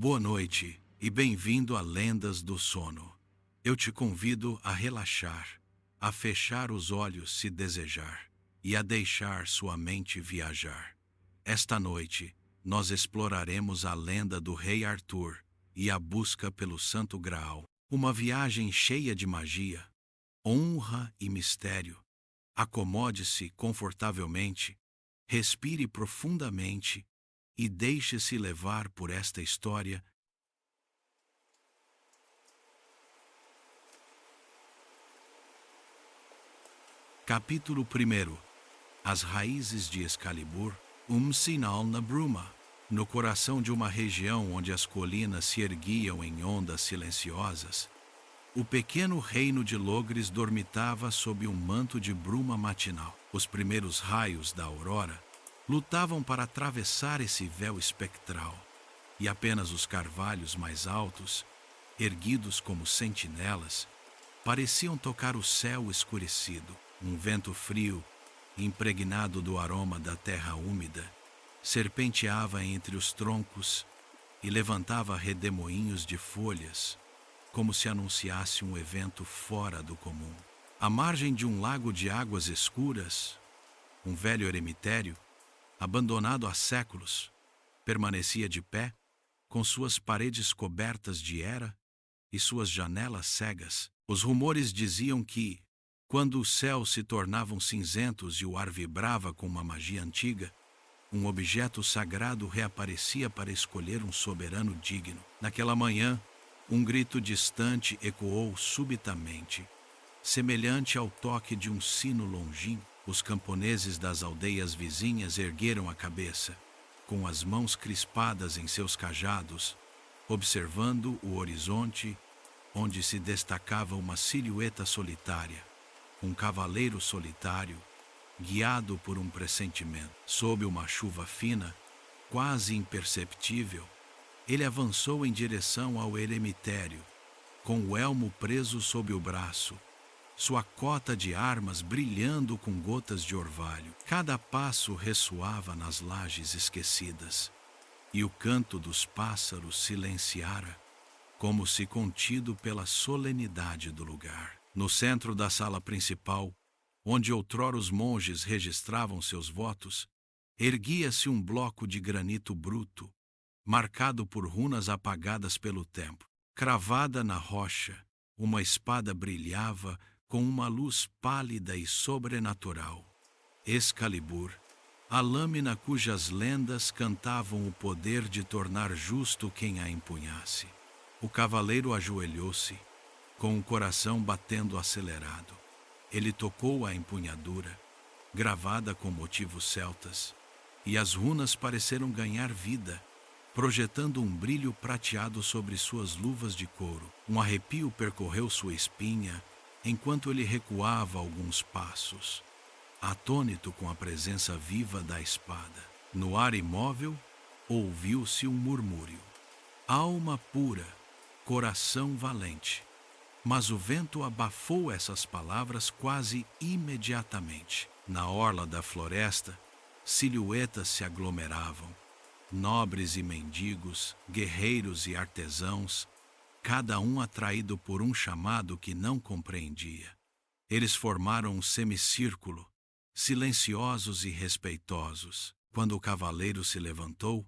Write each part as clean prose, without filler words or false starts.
Boa noite e bem-vindo a Lendas do Sono. Eu te convido a relaxar, a fechar os olhos se desejar e a deixar sua mente viajar. Esta noite, nós exploraremos a lenda do Rei Arthur e a busca pelo Santo Graal. Uma viagem cheia de magia, honra e mistério. Acomode-se confortavelmente, respire profundamente e deixe-se levar por esta história. Capítulo 1. As raízes de Excalibur. Sinal na bruma. No coração de uma região onde as colinas se erguiam em ondas silenciosas, o pequeno reino de Logres dormitava sob um manto de bruma matinal. Os primeiros raios da aurora lutavam para atravessar esse véu espectral, e apenas os carvalhos mais altos, erguidos como sentinelas, pareciam tocar o céu escurecido. Um vento frio, impregnado do aroma da terra úmida, serpenteava entre os troncos e levantava redemoinhos de folhas, como se anunciasse um evento fora do comum. À margem de um lago de águas escuras, um velho eremitério, abandonado há séculos, permanecia de pé, com suas paredes cobertas de era e suas janelas cegas. Os rumores diziam que, quando os céus se tornavam cinzentos e o ar vibrava com uma magia antiga, um objeto sagrado reaparecia para escolher um soberano digno. Naquela manhã, um grito distante ecoou subitamente, semelhante ao toque de um sino longínquo. Os camponeses das aldeias vizinhas ergueram a cabeça, com as mãos crispadas em seus cajados, observando o horizonte, onde se destacava uma silhueta solitária, um cavaleiro solitário, guiado por um pressentimento. Sob uma chuva fina, quase imperceptível, ele avançou em direção ao eremitério, com o elmo preso sob o braço, sua cota de armas brilhando com gotas de orvalho. Cada passo ressoava nas lajes esquecidas, e o canto dos pássaros silenciara, como se contido pela solenidade do lugar. No centro da sala principal, onde outrora os monges registravam seus votos, erguia-se um bloco de granito bruto, marcado por runas apagadas pelo tempo. Cravada na rocha, uma espada brilhava com uma luz pálida e sobrenatural. Excalibur, a lâmina cujas lendas cantavam o poder de tornar justo quem a empunhasse. O cavaleiro ajoelhou-se, com o coração batendo acelerado. Ele tocou a empunhadura, gravada com motivos celtas, e as runas pareceram ganhar vida, projetando um brilho prateado sobre suas luvas de couro. Um arrepio percorreu sua espinha, enquanto ele recuava alguns passos, atônito com a presença viva da espada. No ar imóvel, ouviu-se um murmúrio. Alma pura, coração valente. Mas o vento abafou essas palavras quase imediatamente. Na orla da floresta, silhuetas se aglomeravam. Nobres e mendigos, guerreiros e artesãos, cada um atraído por um chamado que não compreendia. Eles formaram um semicírculo, silenciosos e respeitosos. Quando o cavaleiro se levantou,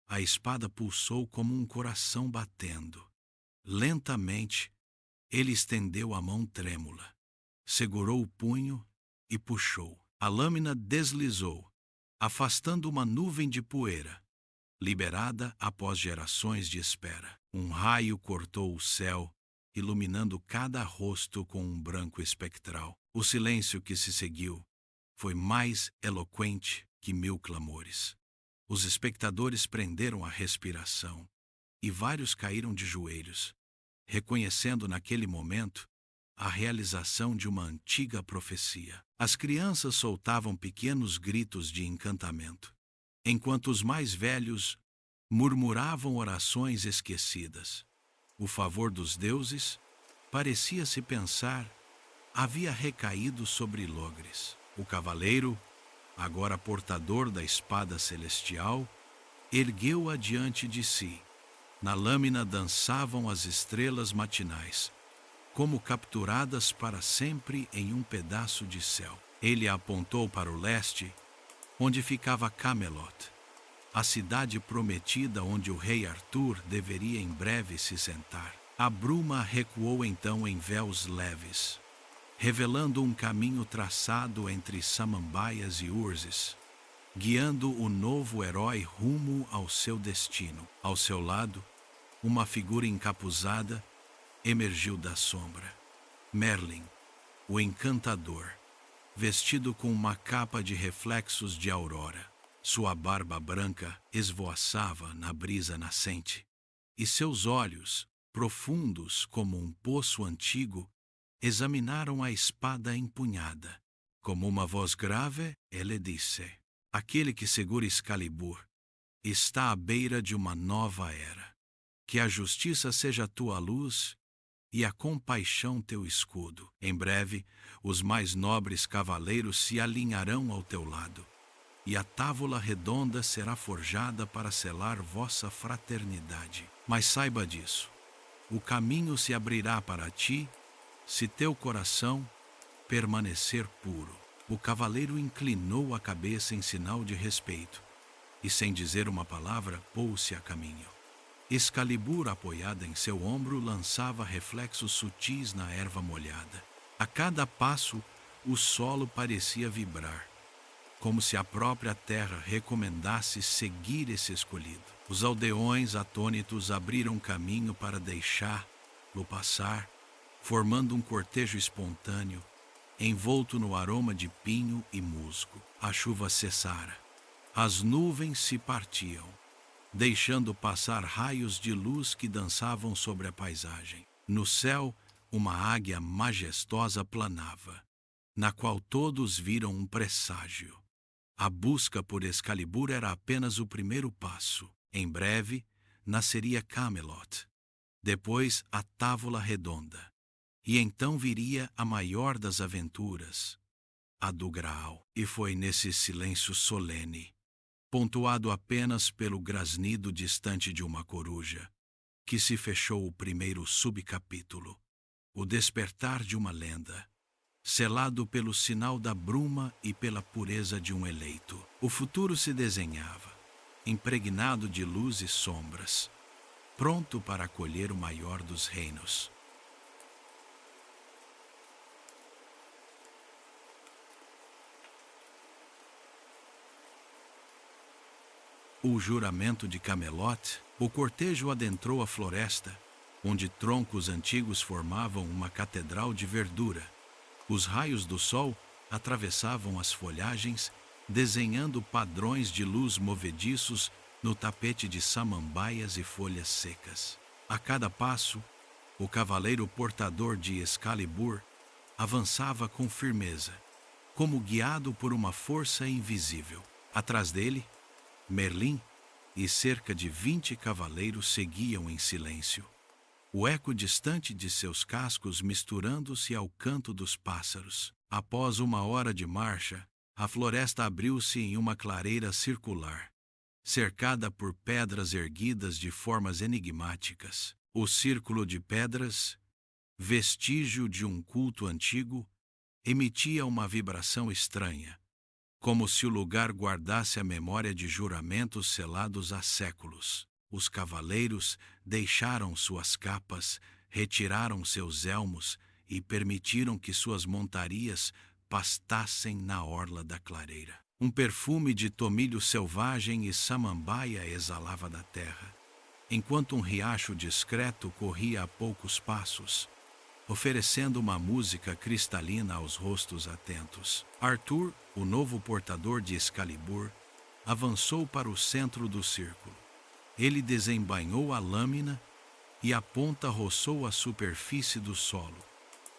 a espada pulsou como um coração batendo. Lentamente, ele estendeu a mão trêmula, segurou o punho e puxou. A lâmina deslizou, afastando uma nuvem de poeira, liberada após gerações de espera. Um raio cortou o céu, iluminando cada rosto com um branco espectral. O silêncio que se seguiu foi mais eloquente que 1000 clamores. Os espectadores prenderam a respiração, e vários caíram de joelhos, reconhecendo naquele momento a realização de uma antiga profecia. As crianças soltavam pequenos gritos de encantamento, enquanto os mais velhos murmuravam orações esquecidas. O favor dos deuses, parecia-se pensar, havia recaído sobre Logres. O cavaleiro, agora portador da espada celestial, ergueu-a diante de si, Na lâmina dançavam as estrelas matinais, como capturadas para sempre em um pedaço de céu. Ele apontou para o leste, onde ficava Camelot, a cidade prometida onde o rei Arthur deveria em breve se sentar. A bruma recuou então em véus leves, revelando um caminho traçado entre samambaias e urzes, guiando o novo herói rumo ao seu destino. Ao seu lado, uma figura encapuzada emergiu da sombra. Merlin, o encantador, vestido com uma capa de reflexos de aurora. Sua barba branca esvoaçava na brisa nascente, e seus olhos, profundos como um poço antigo, examinaram a espada empunhada. Como uma voz grave, ele disse: aquele que segura Excalibur está à beira de uma nova era. Que a justiça seja tua luz e a compaixão teu escudo. Em breve, os mais nobres cavaleiros se alinharão ao teu lado, e a távola redonda será forjada para selar vossa fraternidade. Mas saiba disso: o caminho se abrirá para ti, se teu coração permanecer puro. O cavaleiro inclinou a cabeça em sinal de respeito, e sem dizer uma palavra, pôs-se a caminho. Excalibur, apoiada em seu ombro, lançava reflexos sutis na erva molhada. A cada passo, o solo parecia vibrar, como se a própria terra recomendasse seguir esse escolhido. Os aldeões atônitos abriram caminho para deixá-lo passar, formando um cortejo espontâneo, envolto no aroma de pinho e musgo. A chuva cessara. As nuvens se partiam, deixando passar raios de luz que dançavam sobre a paisagem. No céu, uma águia majestosa planava, na qual todos viram um presságio. A busca por Excalibur era apenas o primeiro passo. Em breve, nasceria Camelot, depois a Távola Redonda, e então viria a maior das aventuras, a do Graal. E foi nesse silêncio solene, pontuado apenas pelo grasnido distante de uma coruja, que se fechou o primeiro subcapítulo, o despertar de uma lenda, selado pelo sinal da bruma e pela pureza de um eleito. O futuro se desenhava, impregnado de luz e sombras, pronto para acolher o maior dos reinos. O juramento de Camelot. O cortejo adentrou a floresta, onde troncos antigos formavam uma catedral de verdura. Os raios do sol atravessavam as folhagens, desenhando padrões de luz movediços no tapete de samambaias e folhas secas. A cada passo, o cavaleiro portador de Excalibur avançava com firmeza, como guiado por uma força invisível. Atrás dele, Merlin e cerca de 20 cavaleiros seguiam em silêncio, o eco distante de seus cascos misturando-se ao canto dos pássaros. Após uma hora de marcha, a floresta abriu-se em uma clareira circular, cercada por pedras erguidas de formas enigmáticas. O círculo de pedras, vestígio de um culto antigo, emitia uma vibração estranha, como se o lugar guardasse a memória de juramentos selados há séculos. Os cavaleiros deixaram suas capas, retiraram seus elmos e permitiram que suas montarias pastassem na orla da clareira. Um perfume de tomilho selvagem e samambaia exalava da terra, enquanto um riacho discreto corria a poucos passos, oferecendo uma música cristalina aos rostos atentos. Arthur, o novo portador de Excalibur, avançou para o centro do círculo. Ele desembainhou a lâmina e a ponta roçou a superfície do solo,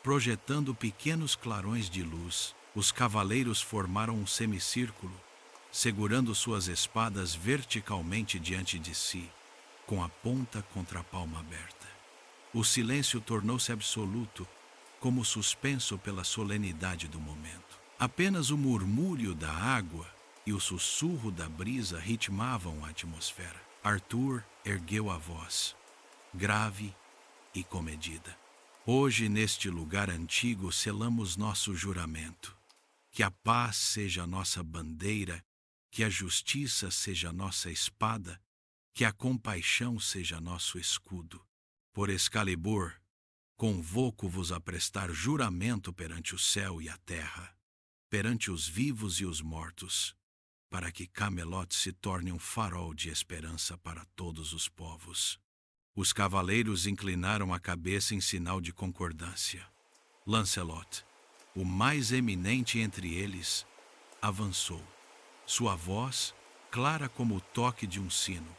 projetando pequenos clarões de luz. Os cavaleiros formaram um semicírculo, segurando suas espadas verticalmente diante de si, com a ponta contra a palma aberta. O silêncio tornou-se absoluto, como suspenso pela solenidade do momento. Apenas o murmúrio da água e o sussurro da brisa ritmavam a atmosfera. Arthur ergueu a voz. grave e comedida. Hoje, neste lugar antigo, selamos nosso juramento. Que a paz seja nossa bandeira, que a justiça seja nossa espada, que a compaixão seja nosso escudo. Por Excalibur, convoco-vos a prestar juramento perante o céu e a terra, perante os vivos e os mortos, para que Camelot se torne um farol de esperança para todos os povos. Os cavaleiros inclinaram a cabeça em sinal de concordância. Lancelot, o mais eminente entre eles, avançou. Sua voz, clara como o toque de um sino,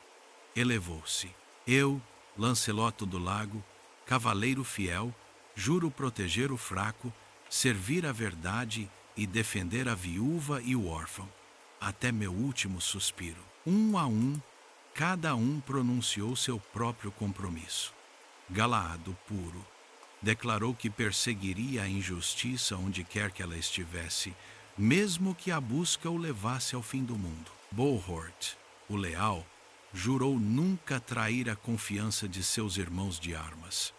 elevou-se. Eu, Lancelot do Lago, cavaleiro fiel, juro proteger o fraco, servir a verdade e defender a viúva e o órfão, até meu último suspiro. Um a um, cada um pronunciou seu próprio compromisso. Galaad puro declarou que perseguiria a injustiça onde quer que ela estivesse, mesmo que a busca o levasse ao fim do mundo. Bohort, o leal, jurou nunca trair a confiança de seus irmãos de armas,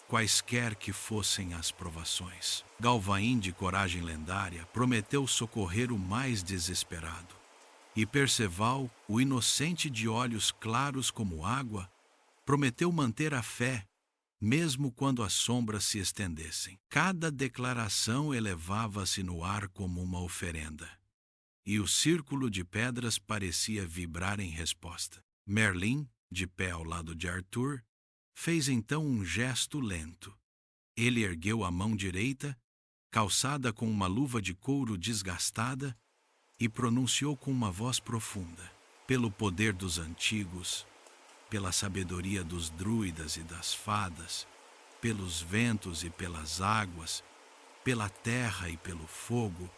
quaisquer que fossem as provações. Galvain, de coragem lendária, prometeu socorrer o mais desesperado. E Perceval, o inocente de olhos claros como água, prometeu manter a fé, mesmo quando as sombras se estendessem. Cada declaração elevava-se no ar como uma oferenda, e o círculo de pedras parecia vibrar em resposta. Merlin, de pé ao lado de Arthur, fez então um gesto lento. Ele ergueu a mão direita, calçada com uma luva de couro desgastada, e pronunciou com uma voz profunda: pelo poder dos antigos, pela sabedoria dos druidas e das fadas, pelos ventos e pelas águas, pela terra e pelo fogo,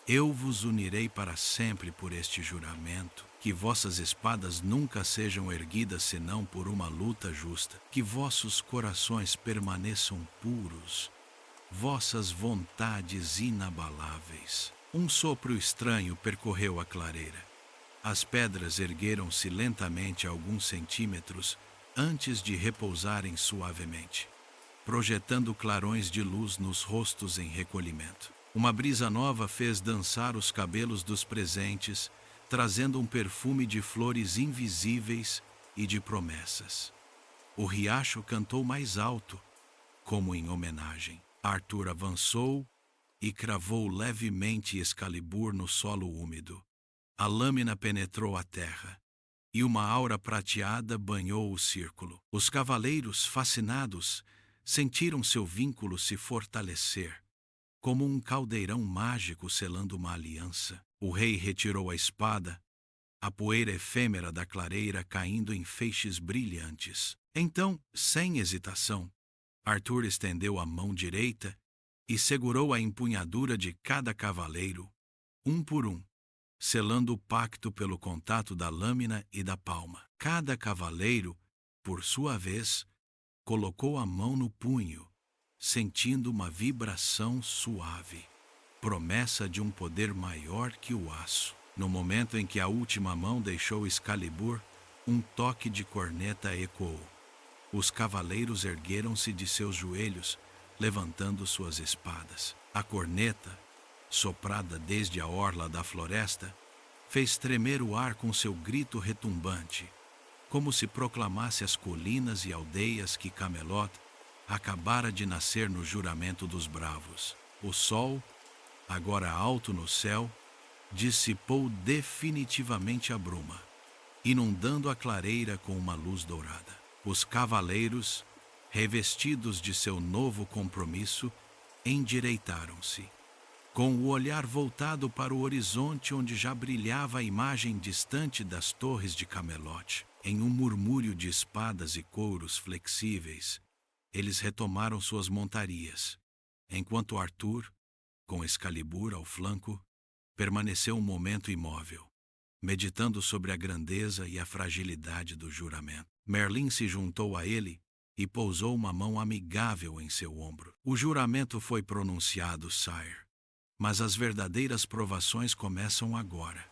eu vos unirei para sempre por este juramento, que vossas espadas nunca sejam erguidas senão por uma luta justa, que vossos corações permaneçam puros, vossas vontades inabaláveis. Um sopro estranho percorreu a clareira. As pedras ergueram-se lentamente a alguns centímetros antes de repousarem suavemente, projetando clarões de luz nos rostos em recolhimento. Uma brisa nova fez dançar os cabelos dos presentes, trazendo um perfume de flores invisíveis e de promessas. O riacho cantou mais alto, como em homenagem. Arthur avançou e cravou levemente Excalibur no solo úmido. A lâmina penetrou a terra, e uma aura prateada banhou o círculo. Os cavaleiros, fascinados, sentiram seu vínculo se fortalecer, como um caldeirão mágico selando uma aliança. O rei retirou a espada, a poeira efêmera da clareira caindo em feixes brilhantes. Então, sem hesitação, Arthur estendeu a mão direita e segurou a empunhadura de cada cavaleiro, um por um, selando o pacto pelo contato da lâmina e da palma. Cada cavaleiro, por sua vez, colocou a mão no punho, sentindo uma vibração suave, promessa de um poder maior que o aço. No momento em que a última mão deixou Excalibur, um toque de corneta ecoou. Os cavaleiros ergueram-se de seus joelhos, levantando suas espadas. A corneta, soprada desde a orla da floresta, fez tremer o ar com seu grito retumbante, como se proclamasse as colinas e aldeias que Camelot acabara de nascer no juramento dos bravos. O sol, agora alto no céu, dissipou definitivamente a bruma, inundando a clareira com uma luz dourada. Os cavaleiros, revestidos de seu novo compromisso, endireitaram-se, com o olhar voltado para o horizonte onde já brilhava a imagem distante das torres de Camelot. Em um murmúrio de espadas e couros flexíveis, eles retomaram suas montarias, enquanto Arthur, com Excalibur ao flanco, permaneceu um momento imóvel, meditando sobre a grandeza e a fragilidade do juramento. Merlin se juntou a ele e pousou uma mão amigável em seu ombro. O juramento foi pronunciado, Sire, mas as verdadeiras provações começam agora.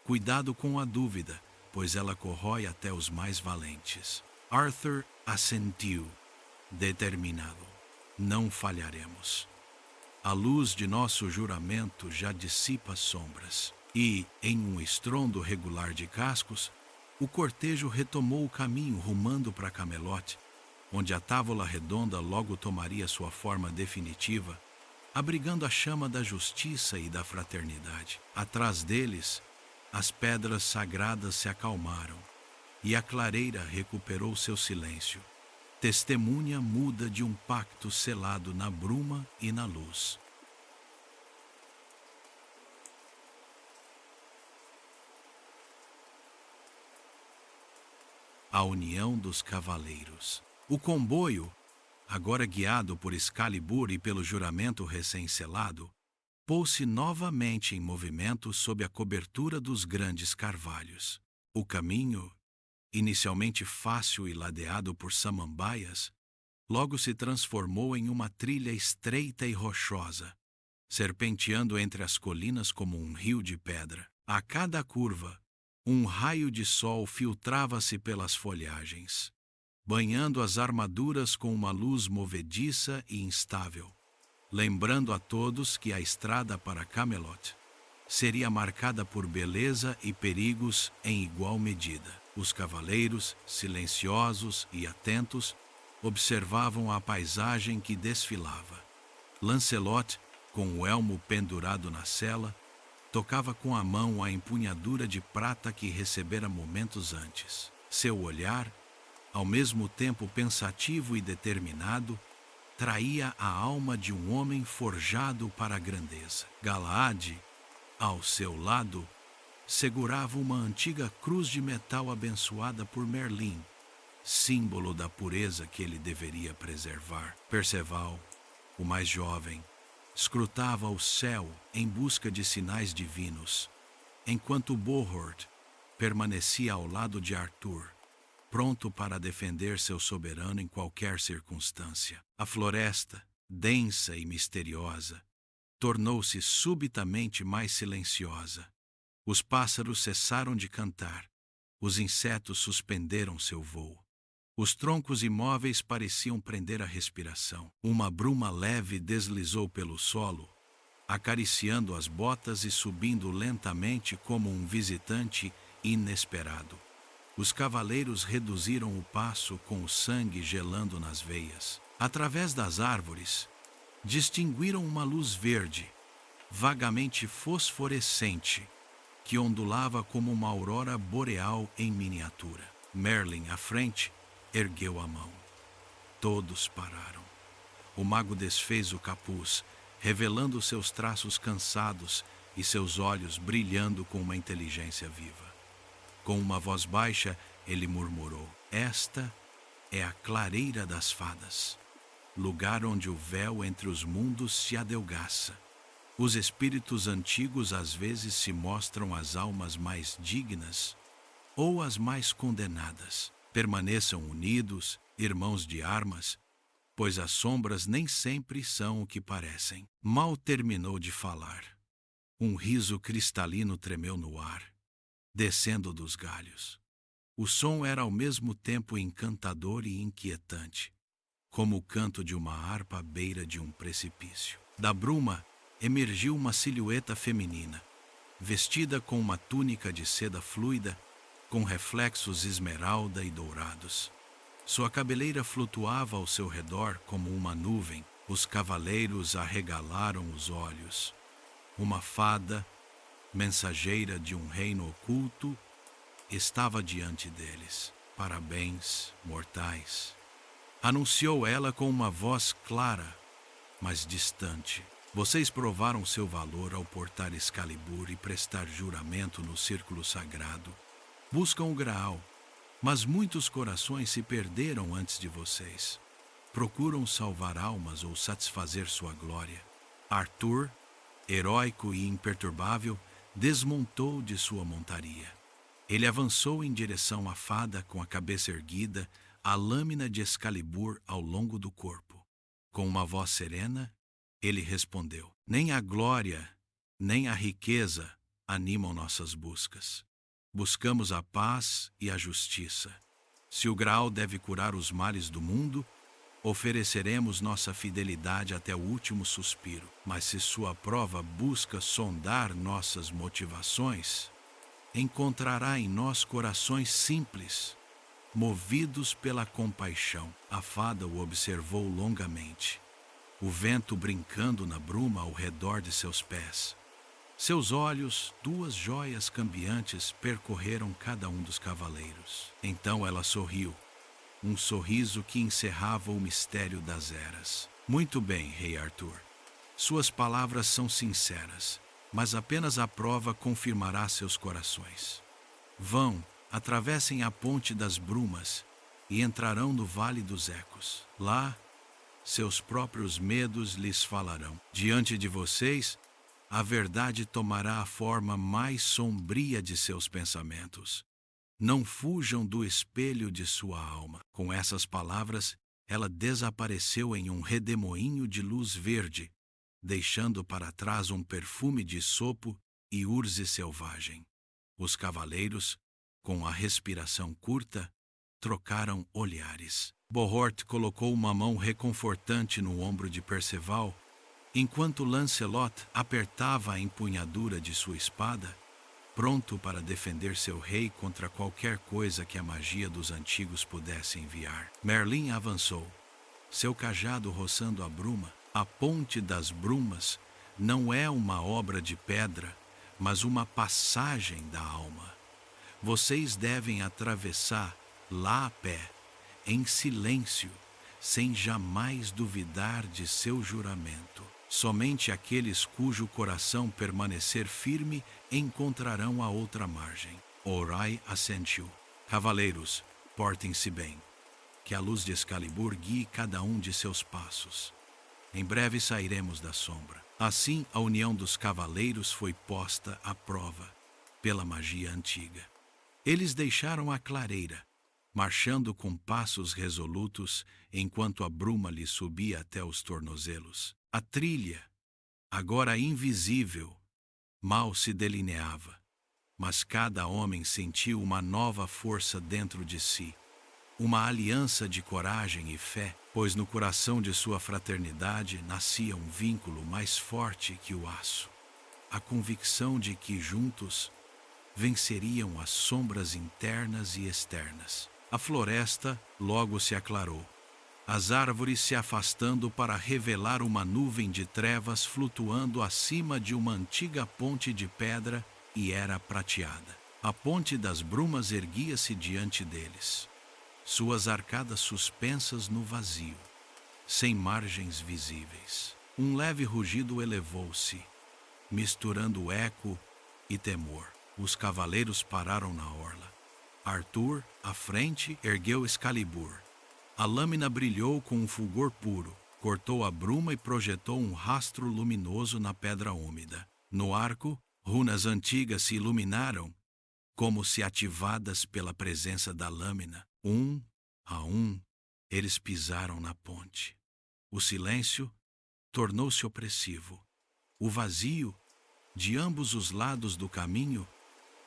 Cuidado com a dúvida, pois ela corrói até os mais valentes. Arthur assentiu, determinado. Não falharemos. A luz de nosso juramento já dissipa as sombras. E, em um estrondo regular de cascos, o cortejo retomou o caminho rumando para Camelot, onde a távola redonda logo tomaria sua forma definitiva, abrigando a chama da justiça e da fraternidade. Atrás deles, as pedras sagradas se acalmaram, e a clareira recuperou seu silêncio, testemunha muda de um pacto selado na bruma e na luz. A união dos cavaleiros. O comboio, agora guiado por Excalibur e pelo juramento recém-selado, pôs-se novamente em movimento sob a cobertura dos grandes carvalhos. O caminho, inicialmente fácil e ladeado por samambaias, logo se transformou em uma trilha estreita e rochosa, serpenteando entre as colinas como um rio de pedra. A cada curva, um raio de sol filtrava-se pelas folhagens, banhando as armaduras com uma luz movediça e instável, lembrando a todos que a estrada para Camelot seria marcada por beleza e perigos em igual medida. Os cavaleiros, silenciosos e atentos, observavam a paisagem que desfilava. Lancelot, com o elmo pendurado na sela, tocava com a mão a empunhadura de prata que recebera momentos antes. Seu olhar, ao mesmo tempo pensativo e determinado, traía a alma de um homem forjado para a grandeza. Galaad, ao seu lado, segurava uma antiga cruz de metal abençoada por Merlin, símbolo da pureza que ele deveria preservar. Perceval, o mais jovem, escrutava o céu em busca de sinais divinos, enquanto Bohort permanecia ao lado de Arthur, pronto para defender seu soberano em qualquer circunstância. A floresta, densa e misteriosa, tornou-se subitamente mais silenciosa. Os pássaros cessaram de cantar, os insetos suspenderam seu voo. Os troncos imóveis pareciam prender a respiração. Uma bruma leve deslizou pelo solo, acariciando as botas e subindo lentamente como um visitante inesperado. Os cavaleiros reduziram o passo com o sangue gelando nas veias. Através das árvores, distinguiram uma luz verde, vagamente fosforescente, que ondulava como uma aurora boreal em miniatura. Merlin, à frente, ergueu a mão. Todos pararam. O mago desfez o capuz, revelando seus traços cansados e seus olhos brilhando com uma inteligência viva. Com uma voz baixa, ele murmurou: "Esta é a clareira das fadas, lugar onde o véu entre os mundos se adelgaça. Os espíritos antigos às vezes se mostram as almas mais dignas ou as mais condenadas. Permaneçam unidos, irmãos de armas, pois as sombras nem sempre são o que parecem." Mal terminou de falar. Um riso cristalino tremeu no ar, descendo dos galhos. O som era ao mesmo tempo encantador e inquietante, como o canto de uma harpa à beira de um precipício. Da bruma emergiu uma silhueta feminina, vestida com uma túnica de seda fluida, com reflexos esmeralda e dourados. Sua cabeleira flutuava ao seu redor como uma nuvem. Os cavaleiros arregalaram os olhos. Uma fada, mensageira de um reino oculto, estava diante deles. "Parabéns, mortais", anunciou ela com uma voz clara, mas distante. "Vocês provaram seu valor ao portar Excalibur e prestar juramento no círculo sagrado. Buscam o Graal, mas muitos corações se perderam antes de vocês. Procuram salvar almas ou satisfazer sua glória." Arthur, heróico e imperturbável, desmontou de sua montaria. Ele avançou em direção à fada com a cabeça erguida, a lâmina de Excalibur ao longo do corpo. Com uma voz serena, ele respondeu: "Nem a glória, nem a riqueza animam nossas buscas. Buscamos a paz e a justiça. Se o Graal deve curar os males do mundo, ofereceremos nossa fidelidade até o último suspiro. Mas se sua prova busca sondar nossas motivações, encontrará em nós corações simples, movidos pela compaixão. A fada o observou longamente, o vento brincando na bruma ao redor de seus pés. Seus olhos, duas joias cambiantes, percorreram cada um dos cavaleiros. Então ela sorriu, um sorriso que encerrava o mistério das eras. Muito bem, Rei Arthur. Suas palavras são sinceras, mas apenas a prova confirmará seus corações. Vão, atravessem a ponte das brumas e entrarão no Vale dos Ecos. Lá, seus próprios medos lhes falarão. Diante de vocês, a verdade tomará a forma mais sombria de seus pensamentos. Não fujam do espelho de sua alma. Com essas palavras, ela desapareceu em um redemoinho de luz verde, deixando para trás um perfume de sopo e urze selvagem. Os cavaleiros, com a respiração curta, trocaram olhares. Bohort colocou uma mão reconfortante no ombro de Perceval, enquanto Lancelot apertava a empunhadura de sua espada, pronto para defender seu rei contra qualquer coisa que a magia dos antigos pudesse enviar. Merlin avançou, seu cajado roçando a bruma. A ponte das brumas não é uma obra de pedra, mas uma passagem da alma. Vocês devem atravessar lá a pé, em silêncio, sem jamais duvidar de seu juramento. Somente aqueles cujo coração permanecer firme encontrarão a outra margem. Orai assentiu. Cavaleiros, portem-se bem. Que a luz de Excalibur guie cada um de seus passos. Em breve sairemos da sombra. Assim, a união dos cavaleiros foi posta à prova pela magia antiga. Eles deixaram a clareira, marchando com passos resolutos enquanto a bruma lhes subia até os tornozelos. A trilha, agora invisível, mal se delineava, mas cada homem sentiu uma nova força dentro de si, uma aliança de coragem e fé, pois no coração de sua fraternidade nascia um vínculo mais forte que o aço, a convicção de que juntos venceriam as sombras internas e externas. A floresta logo se aclarou, as árvores se afastando para revelar uma nuvem de trevas flutuando acima de uma antiga ponte de pedra e era prateada. A ponte das brumas erguia-se diante deles, suas arcadas suspensas no vazio, sem margens visíveis. Um leve rugido elevou-se, misturando eco e temor. Os cavaleiros pararam na orla. Arthur, à frente, ergueu Excalibur. A lâmina brilhou com um fulgor puro, cortou a bruma e projetou um rastro luminoso na pedra úmida. No arco, runas antigas se iluminaram, como se ativadas pela presença da lâmina. Um a um, eles pisaram na ponte. O silêncio tornou-se opressivo. O vazio, de ambos os lados do caminho,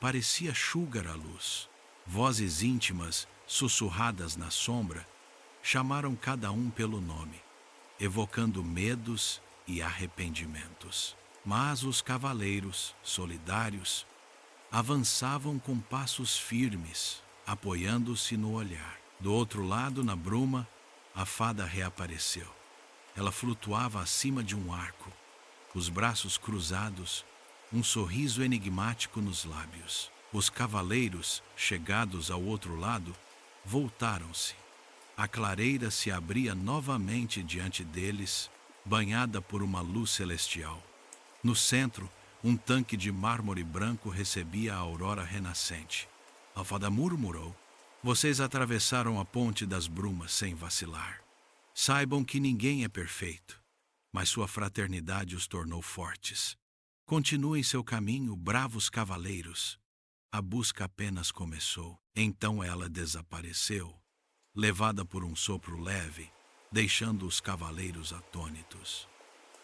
parecia chulgar a luz. Vozes íntimas, sussurradas na sombra, chamaram cada um pelo nome, evocando medos e arrependimentos. Mas os cavaleiros, solidários, avançavam com passos firmes, apoiando-se no olhar. Do outro lado, na bruma, a fada reapareceu. Ela flutuava acima de um arco, os braços cruzados, um sorriso enigmático nos lábios. Os cavaleiros, chegados ao outro lado, voltaram-se. A clareira se abria novamente diante deles, banhada por uma luz celestial. No centro, um tanque de mármore branco recebia a aurora renascente. A fada murmurou: "Vocês atravessaram a ponte das brumas sem vacilar. Saibam que ninguém é perfeito, mas sua fraternidade os tornou fortes. Continuem seu caminho, bravos cavaleiros. A busca apenas começou." Então ela desapareceu, levada por um sopro leve, deixando os cavaleiros atônitos.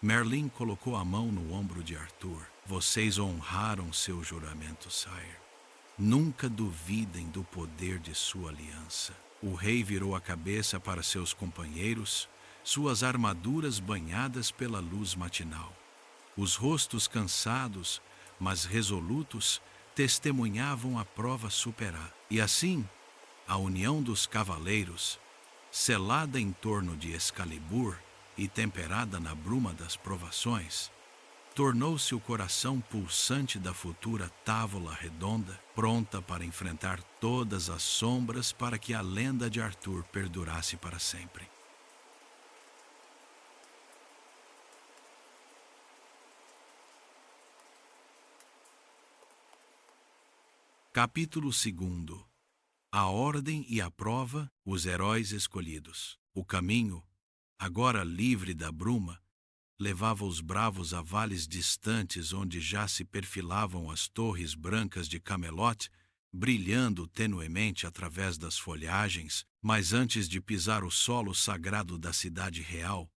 Merlin colocou a mão no ombro de Arthur. "Vocês honraram seu juramento, Sire. Nunca duvidem do poder de sua aliança." O rei virou a cabeça para seus companheiros, suas armaduras banhadas pela luz matinal. Os rostos cansados, mas resolutos, testemunhavam a prova superada. E assim, a união dos cavaleiros, selada em torno de Excalibur e temperada na bruma das provações, tornou-se o coração pulsante da futura Távola Redonda, pronta para enfrentar todas as sombras para que a lenda de Arthur perdurasse para sempre. Capítulo 2. A ordem e a prova, os heróis escolhidos. O caminho, agora livre da bruma, levava os bravos a vales distantes onde já se perfilavam as torres brancas de Camelot, brilhando tenuemente através das folhagens, mas antes de pisar o solo sagrado da cidade real,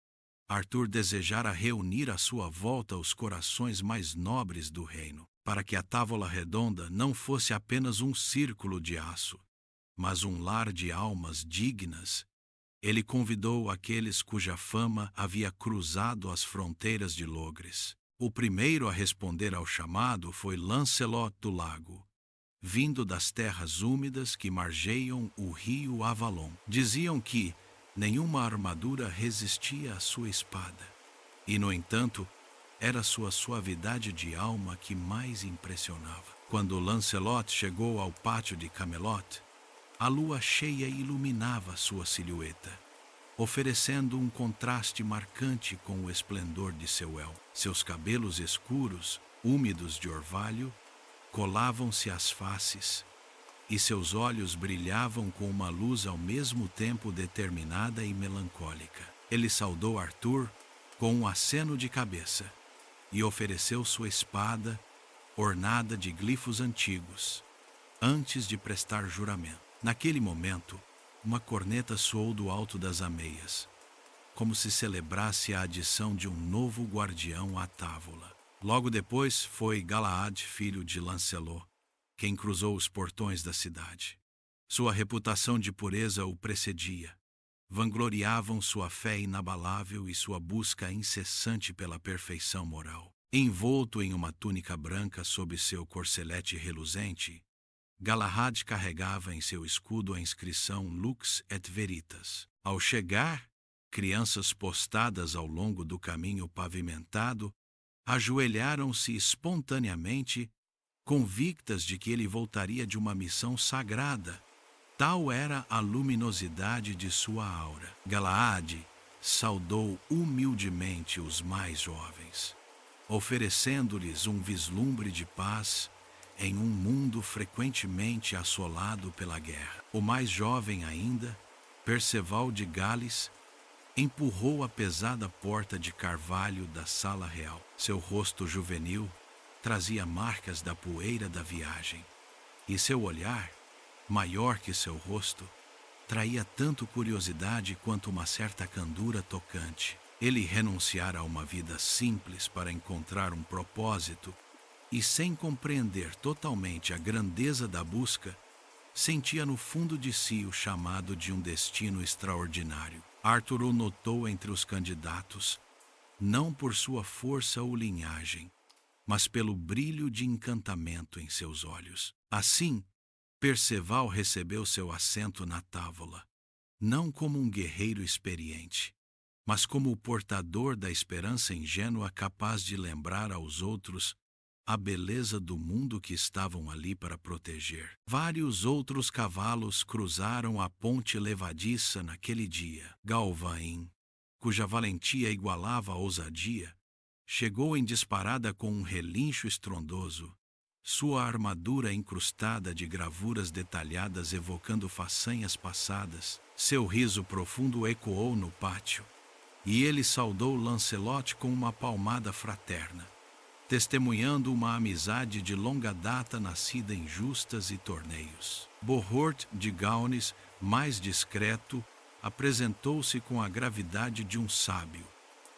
Arthur desejara reunir à sua volta os corações mais nobres do reino, para que a Távola Redonda não fosse apenas um círculo de aço, mas um lar de almas dignas. Ele convidou aqueles cuja fama havia cruzado as fronteiras de Logres. O primeiro a responder ao chamado foi Lancelot do Lago, vindo das terras úmidas que margeiam o rio Avalon. Diziam que nenhuma armadura resistia à sua espada, e, no entanto, era sua suavidade de alma que mais impressionava. Quando Lancelot chegou ao pátio de Camelot, a lua cheia iluminava sua silhueta, oferecendo um contraste marcante com o esplendor de seu elmo. Seus cabelos escuros, úmidos de orvalho, colavam-se às faces, e seus olhos brilhavam com uma luz ao mesmo tempo determinada e melancólica. Ele saudou Arthur com um aceno de cabeça e ofereceu sua espada, ornada de glifos antigos, antes de prestar juramento. Naquele momento, uma corneta soou do alto das ameias, como se celebrasse a adição de um novo guardião à távola. Logo depois foi Galahad, filho de Lancelot, quem cruzou os portões da cidade. Sua reputação de pureza o precedia. Vangloriavam sua fé inabalável e sua busca incessante pela perfeição moral. Envolto em uma túnica branca sob seu corcelete reluzente, Galahad carregava em seu escudo a inscrição Lux et Veritas. Ao chegar, crianças postadas ao longo do caminho pavimentado ajoelharam-se espontaneamente, convictas de que ele voltaria de uma missão sagrada. Tal era a luminosidade de sua aura. Galahad saudou humildemente os mais jovens, oferecendo-lhes um vislumbre de paz em um mundo frequentemente assolado pela guerra. O mais jovem ainda, Perceval de Gales, empurrou a pesada porta de carvalho da sala real. Seu rosto juvenil trazia marcas da poeira da viagem, e seu olhar, maior que seu rosto, traía tanto curiosidade quanto uma certa candura tocante. Ele renunciara a uma vida simples para encontrar um propósito, e sem compreender totalmente a grandeza da busca, sentia no fundo de si o chamado de um destino extraordinário. Arthur o notou entre os candidatos, não por sua força ou linhagem, mas pelo brilho de encantamento em seus olhos. Assim, Perceval recebeu seu assento na távola, não como um guerreiro experiente, mas como o portador da esperança ingênua capaz de lembrar aos outros a beleza do mundo que estavam ali para proteger. Vários outros cavalos cruzaram a ponte levadiça naquele dia. Galvain, cuja valentia igualava a ousadia, chegou em disparada com um relincho estrondoso, sua armadura incrustada de gravuras detalhadas evocando façanhas passadas. Seu riso profundo ecoou no pátio, e ele saudou Lancelot com uma palmada fraterna, testemunhando uma amizade de longa data nascida em justas e torneios. Bohort de Gaunis, mais discreto, apresentou-se com a gravidade de um sábio.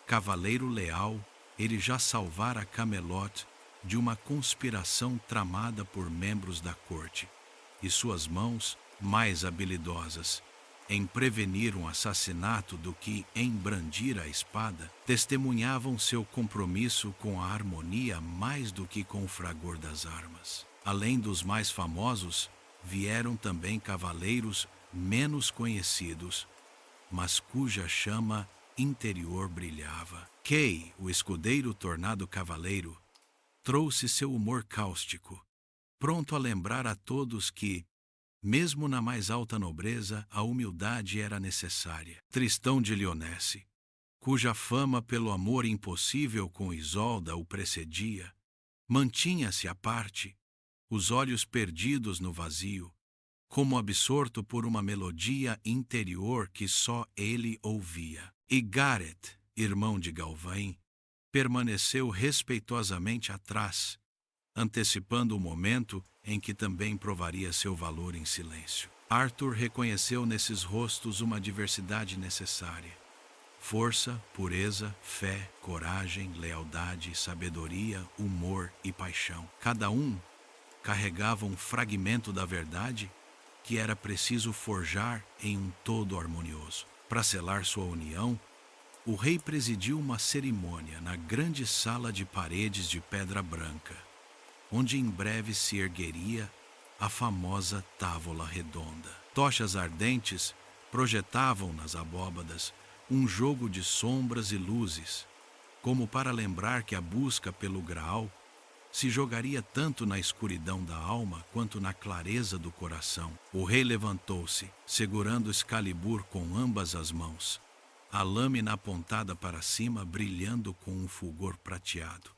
Cavaleiro leal, ele já salvara Camelot de uma conspiração tramada por membros da corte, e suas mãos, mais habilidosas, em prevenir um assassinato do que em brandir a espada, testemunhavam seu compromisso com a harmonia mais do que com o fragor das armas. Além dos mais famosos, vieram também cavaleiros menos conhecidos, mas cuja chama interior brilhava. Kay, o escudeiro tornado cavaleiro, trouxe seu humor cáustico, pronto a lembrar a todos que, mesmo na mais alta nobreza, a humildade era necessária. Tristão de Lyonesse, cuja fama pelo amor impossível com Isolda o precedia, mantinha-se à parte, os olhos perdidos no vazio, como absorto por uma melodia interior que só ele ouvia. E Gareth, irmão de Galvain, permaneceu respeitosamente atrás, antecipando o momento em que também provaria seu valor em silêncio. Arthur reconheceu nesses rostos uma diversidade necessária: força, pureza, fé, coragem, lealdade, sabedoria, humor e paixão. Cada um carregava um fragmento da verdade que era preciso forjar em um todo harmonioso. Para selar sua união, o rei presidiu uma cerimônia na grande sala de paredes de pedra branca, onde em breve se ergueria a famosa távola redonda. Tochas ardentes projetavam nas abóbadas um jogo de sombras e luzes, como para lembrar que a busca pelo Graal se jogaria tanto na escuridão da alma quanto na clareza do coração. O rei levantou-se, segurando Excalibur com ambas as mãos, a lâmina apontada para cima brilhando com um fulgor prateado.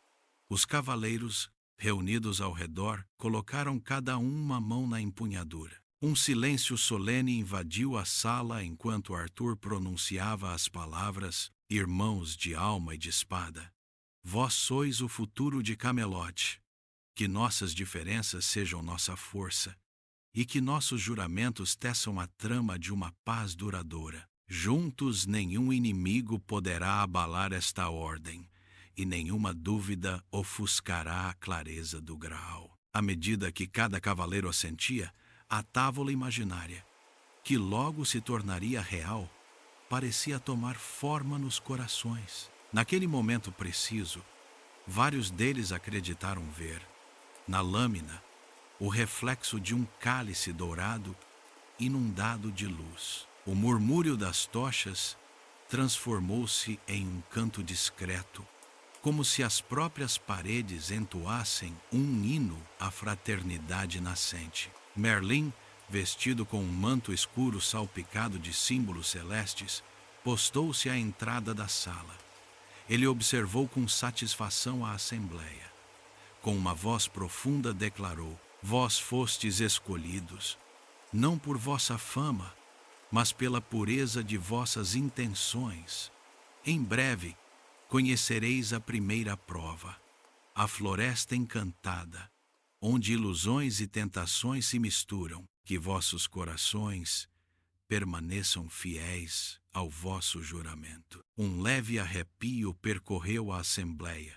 Os cavaleiros, reunidos ao redor, colocaram cada um uma mão na empunhadura. Um silêncio solene invadiu a sala enquanto Arthur pronunciava as palavras: irmãos de alma e de espada, vós sois o futuro de Camelot. Que nossas diferenças sejam nossa força, e que nossos juramentos teçam a trama de uma paz duradoura. Juntos nenhum inimigo poderá abalar esta ordem, e nenhuma dúvida ofuscará a clareza do Graal. À medida que cada cavaleiro assentia, a távola imaginária, que logo se tornaria real, parecia tomar forma nos corações. Naquele momento preciso, vários deles acreditaram ver, na lâmina, o reflexo de um cálice dourado inundado de luz. O murmúrio das tochas transformou-se em um canto discreto, como se as próprias paredes entoassem um hino à fraternidade nascente. Merlin, vestido com um manto escuro salpicado de símbolos celestes, postou-se à entrada da sala. Ele observou com satisfação a assembleia. Com uma voz profunda declarou: vós fostes escolhidos, não por vossa fama, mas pela pureza de vossas intenções. Em breve, conhecereis a primeira prova, a floresta encantada, onde ilusões e tentações se misturam. Que vossos corações permaneçam fiéis ao vosso juramento. Um leve arrepio percorreu a assembleia,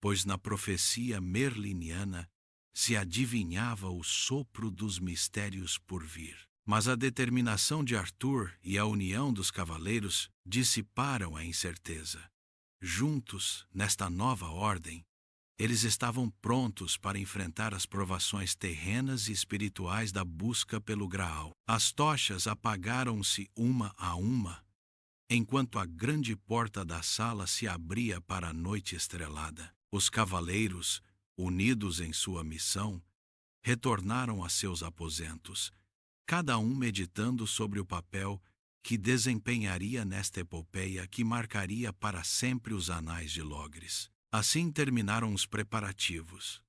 pois na profecia merliniana se adivinhava o sopro dos mistérios por vir. Mas a determinação de Arthur e a união dos cavaleiros dissiparam a incerteza. Juntos, nesta nova ordem, eles estavam prontos para enfrentar as provações terrenas e espirituais da busca pelo Graal. As tochas apagaram-se uma a uma, enquanto a grande porta da sala se abria para a noite estrelada. Os cavaleiros, unidos em sua missão, retornaram a seus aposentos, cada um meditando sobre o papel que desempenharia nesta epopeia que marcaria para sempre os anais de Logres. Assim terminaram os preparativos.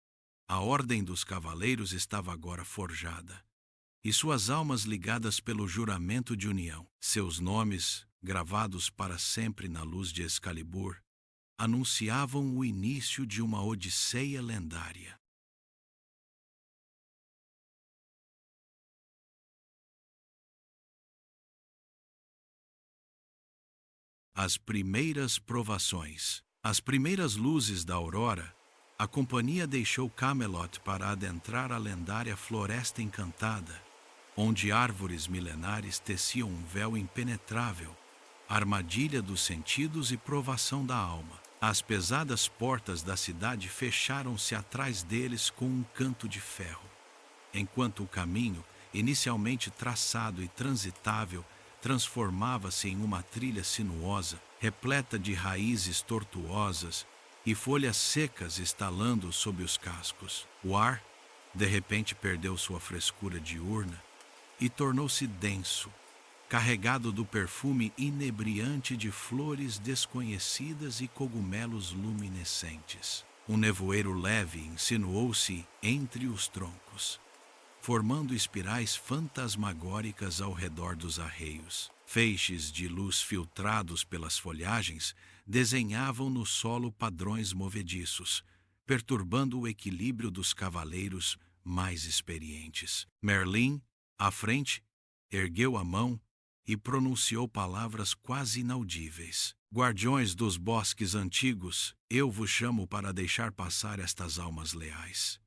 A ordem dos cavaleiros estava agora forjada, e suas almas ligadas pelo juramento de união. Seus nomes, gravados para sempre na luz de Excalibur, anunciavam o início de uma odisseia lendária. As primeiras provações. Às primeiras luzes da aurora, a companhia deixou Camelot para adentrar a lendária Floresta Encantada, onde árvores milenares teciam um véu impenetrável, armadilha dos sentidos e provação da alma. As pesadas portas da cidade fecharam-se atrás deles com um canto de ferro, enquanto o caminho, inicialmente traçado e transitável, transformava-se em uma trilha sinuosa, repleta de raízes tortuosas e folhas secas estalando sob os cascos. O ar, de repente, perdeu sua frescura diurna e tornou-se denso, carregado do perfume inebriante de flores desconhecidas e cogumelos luminescentes. Um nevoeiro leve insinuou-se entre os troncos, formando espirais fantasmagóricas ao redor dos arreios. Feixes de luz filtrados pelas folhagens desenhavam no solo padrões movediços, perturbando o equilíbrio dos cavaleiros mais experientes. Merlin, à frente, ergueu a mão e pronunciou palavras quase inaudíveis. Guardiões dos bosques antigos, eu vos chamo para deixar passar estas almas leais.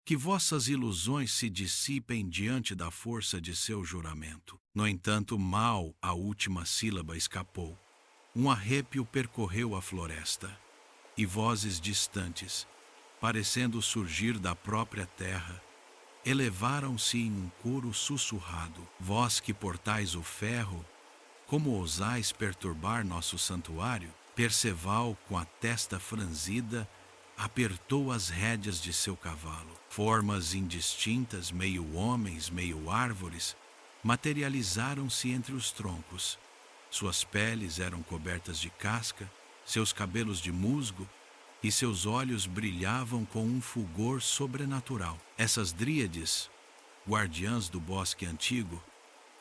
Que vossas ilusões se dissipem diante da força de seu juramento. No entanto, mal a última sílaba escapou. Um arrepio percorreu a floresta, e vozes distantes, parecendo surgir da própria terra, elevaram-se em um coro sussurrado. Vós que portais o ferro, como ousais perturbar nosso santuário? Perceval, com a testa franzida, apertou as rédeas de seu cavalo. Formas indistintas, meio homens, meio árvores, materializaram-se entre os troncos. Suas peles eram cobertas de casca, seus cabelos de musgo, e seus olhos brilhavam com um fulgor sobrenatural. Essas dríades, guardiãs do bosque antigo,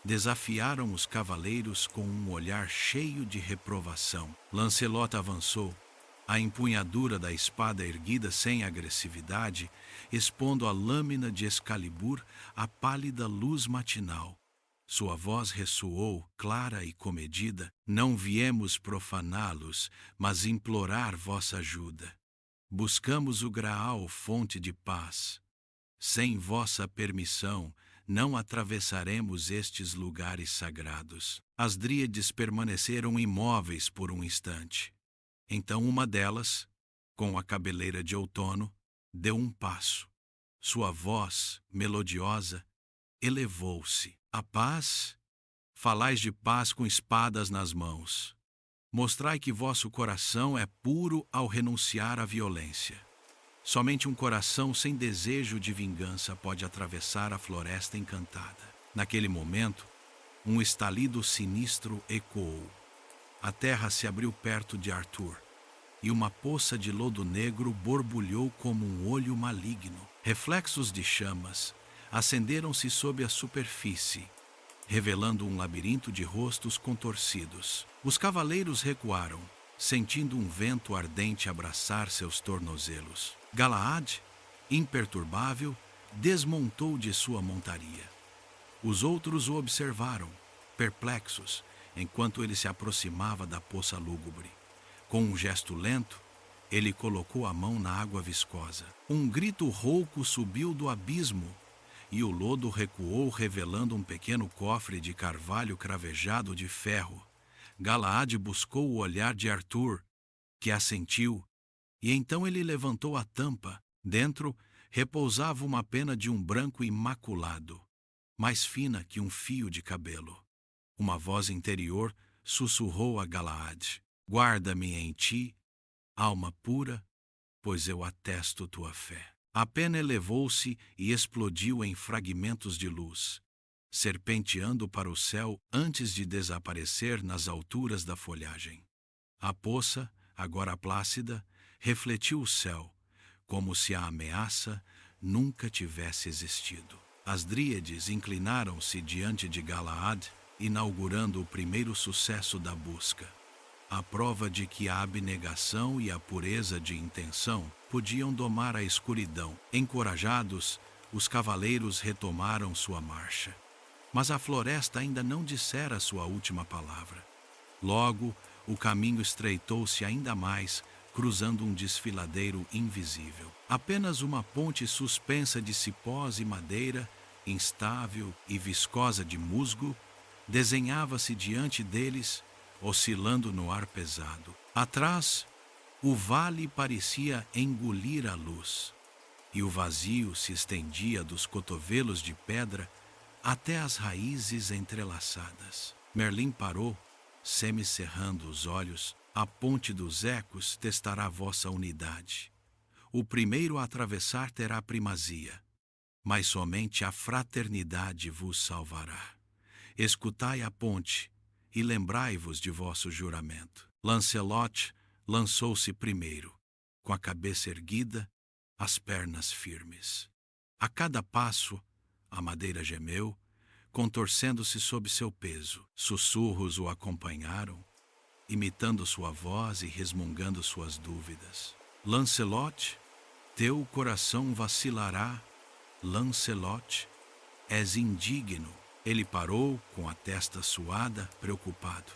desafiaram os cavaleiros com um olhar cheio de reprovação. Lancelot avançou, a empunhadura da espada erguida sem agressividade, expondo a lâmina de Excalibur à pálida luz matinal. Sua voz ressoou, clara e comedida: não viemos profaná-los, mas implorar vossa ajuda. Buscamos o Graal, fonte de paz. Sem vossa permissão, não atravessaremos estes lugares sagrados. As dríades permaneceram imóveis por um instante. Então uma delas, com a cabeleira de outono, deu um passo. Sua voz, melodiosa, elevou-se. A paz? Falais de paz com espadas nas mãos. Mostrai que vosso coração é puro ao renunciar à violência. Somente um coração sem desejo de vingança pode atravessar a floresta encantada. Naquele momento, um estalido sinistro ecoou. A terra se abriu perto de Arthur, e uma poça de lodo negro borbulhou como um olho maligno. Reflexos de chamas acenderam-se sob a superfície, revelando um labirinto de rostos contorcidos. Os cavaleiros recuaram, sentindo um vento ardente abraçar seus tornozelos. Galahad, imperturbável, desmontou de sua montaria. Os outros o observaram, perplexos, enquanto ele se aproximava da poça lúgubre. Com um gesto lento, ele colocou a mão na água viscosa. Um grito rouco subiu do abismo, e o lodo recuou, revelando um pequeno cofre de carvalho cravejado de ferro. Galahad buscou o olhar de Arthur, que assentiu, e então ele levantou a tampa. Dentro repousava uma pena de um branco imaculado, mais fina que um fio de cabelo. Uma voz interior sussurrou a Galahad: guarda-me em ti, alma pura, pois eu atesto tua fé. A pena elevou-se e explodiu em fragmentos de luz, serpenteando para o céu antes de desaparecer nas alturas da folhagem. A poça, agora plácida, refletiu o céu, como se a ameaça nunca tivesse existido. As dríades inclinaram-se diante de Galahad, inaugurando o primeiro sucesso da busca. A prova de que a abnegação e a pureza de intenção podiam domar a escuridão. Encorajados, os cavaleiros retomaram sua marcha. Mas a floresta ainda não dissera sua última palavra. Logo, o caminho estreitou-se ainda mais, cruzando um desfiladeiro invisível. Apenas uma ponte suspensa de cipós e madeira instável e viscosa de musgo, desenhava-se diante deles, oscilando no ar pesado. Atrás, o vale parecia engolir a luz, e o vazio se estendia dos cotovelos de pedra até as raízes entrelaçadas. Merlin parou, semicerrando os olhos. A ponte dos ecos testará vossa unidade. O primeiro a atravessar terá primazia, mas somente a fraternidade vos salvará. Escutai a ponte e lembrai-vos de vosso juramento. Lancelot lançou-se primeiro, com a cabeça erguida, as pernas firmes. A cada passo, a madeira gemeu, contorcendo-se sob seu peso. Sussurros o acompanharam, imitando sua voz e resmungando suas dúvidas. Lancelot, teu coração vacilará. Lancelot, és indigno. Ele parou, com a testa suada, preocupado.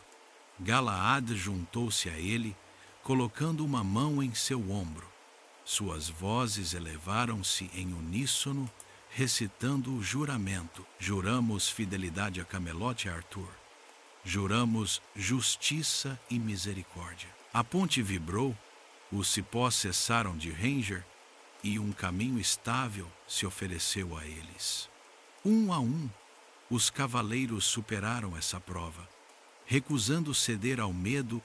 Galaad juntou-se a ele, colocando uma mão em seu ombro. Suas vozes elevaram-se em uníssono, recitando o juramento. Juramos fidelidade a Camelot e a Arthur. Juramos justiça e misericórdia. A ponte vibrou, os cipós cessaram de ranger e um caminho estável se ofereceu a eles. Um a um, os cavaleiros superaram essa prova, recusando ceder ao medo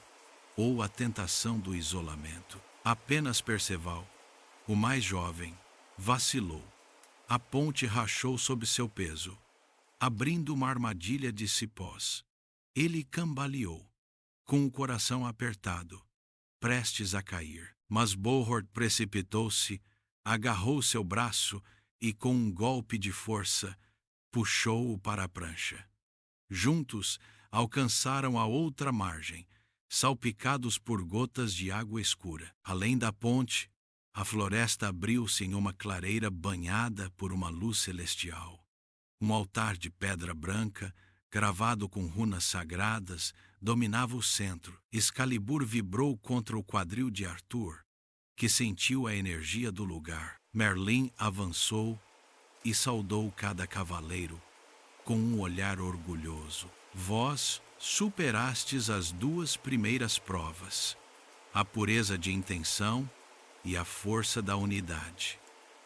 ou à tentação do isolamento. Apenas Perceval, o mais jovem, vacilou. A ponte rachou sob seu peso, abrindo uma armadilha de cipós. Ele cambaleou, com o coração apertado, prestes a cair. Mas Bohort precipitou-se, agarrou seu braço e, com um golpe de força, puxou-o para a prancha. Juntos, alcançaram a outra margem, salpicados por gotas de água escura. Além da ponte, a floresta abriu-se em uma clareira banhada por uma luz celestial. Um altar de pedra branca, gravado com runas sagradas, dominava o centro. Excalibur vibrou contra o quadril de Arthur, que sentiu a energia do lugar. Merlin avançou e saudou cada cavaleiro com um olhar orgulhoso. Vós superastes as duas primeiras provas, a pureza de intenção e a força da unidade.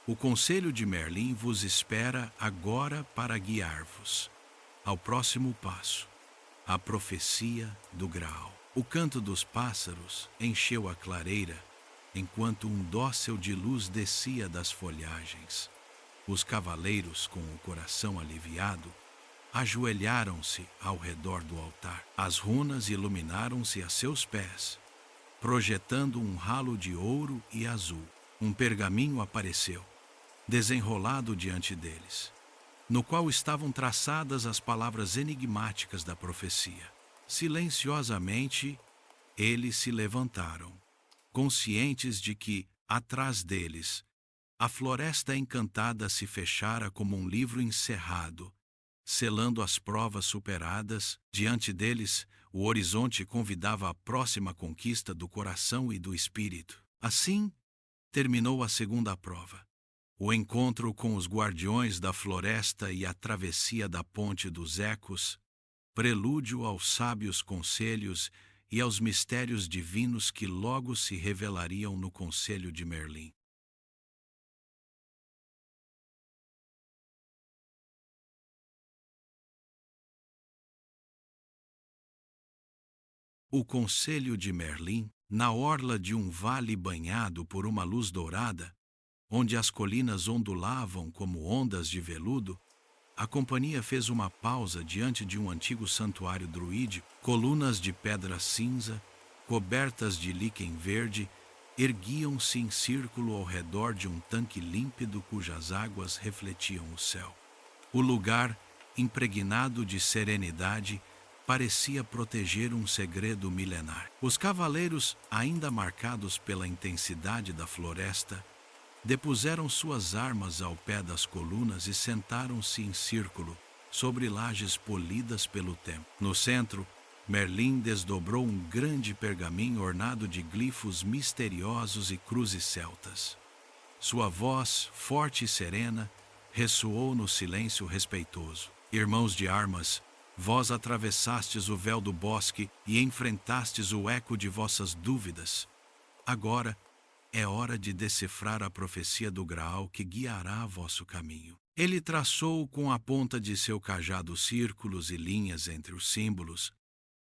O conselho de Merlin vos espera agora para guiar-vos ao próximo passo, a profecia do Graal. O canto dos pássaros encheu a clareira, enquanto um dócil de luz descia das folhagens. Os cavaleiros, com o coração aliviado, ajoelharam-se ao redor do altar. As runas iluminaram-se a seus pés, projetando um halo de ouro e azul. Um pergaminho apareceu, desenrolado diante deles, no qual estavam traçadas as palavras enigmáticas da profecia. Silenciosamente, eles se levantaram, conscientes de que, atrás deles, a floresta encantada se fechara como um livro encerrado, selando as provas superadas. Diante deles, o horizonte convidava a próxima conquista do coração e do espírito. Assim, terminou a segunda prova. O encontro com os guardiões da floresta e a travessia da ponte dos ecos, prelúdio aos sábios conselhos e aos mistérios divinos que logo se revelariam no conselho de Merlin. O conselho de Merlin, na orla de um vale banhado por uma luz dourada, onde as colinas ondulavam como ondas de veludo, a companhia fez uma pausa diante de um antigo santuário druídico. Colunas de pedra cinza, cobertas de líquen verde, erguiam-se em círculo ao redor de um tanque límpido cujas águas refletiam o céu. O lugar, impregnado de serenidade, parecia proteger um segredo milenar. Os cavaleiros, ainda marcados pela intensidade da floresta, depuseram suas armas ao pé das colunas e sentaram-se em círculo, sobre lajes polidas pelo tempo. No centro, Merlin desdobrou um grande pergaminho ornado de glifos misteriosos e cruzes celtas. Sua voz, forte e serena, ressoou no silêncio respeitoso. Irmãos de armas, vós atravessastes o véu do bosque e enfrentastes o eco de vossas dúvidas. Agora é hora de decifrar a profecia do Graal que guiará vosso caminho. Ele traçou com a ponta de seu cajado círculos e linhas entre os símbolos,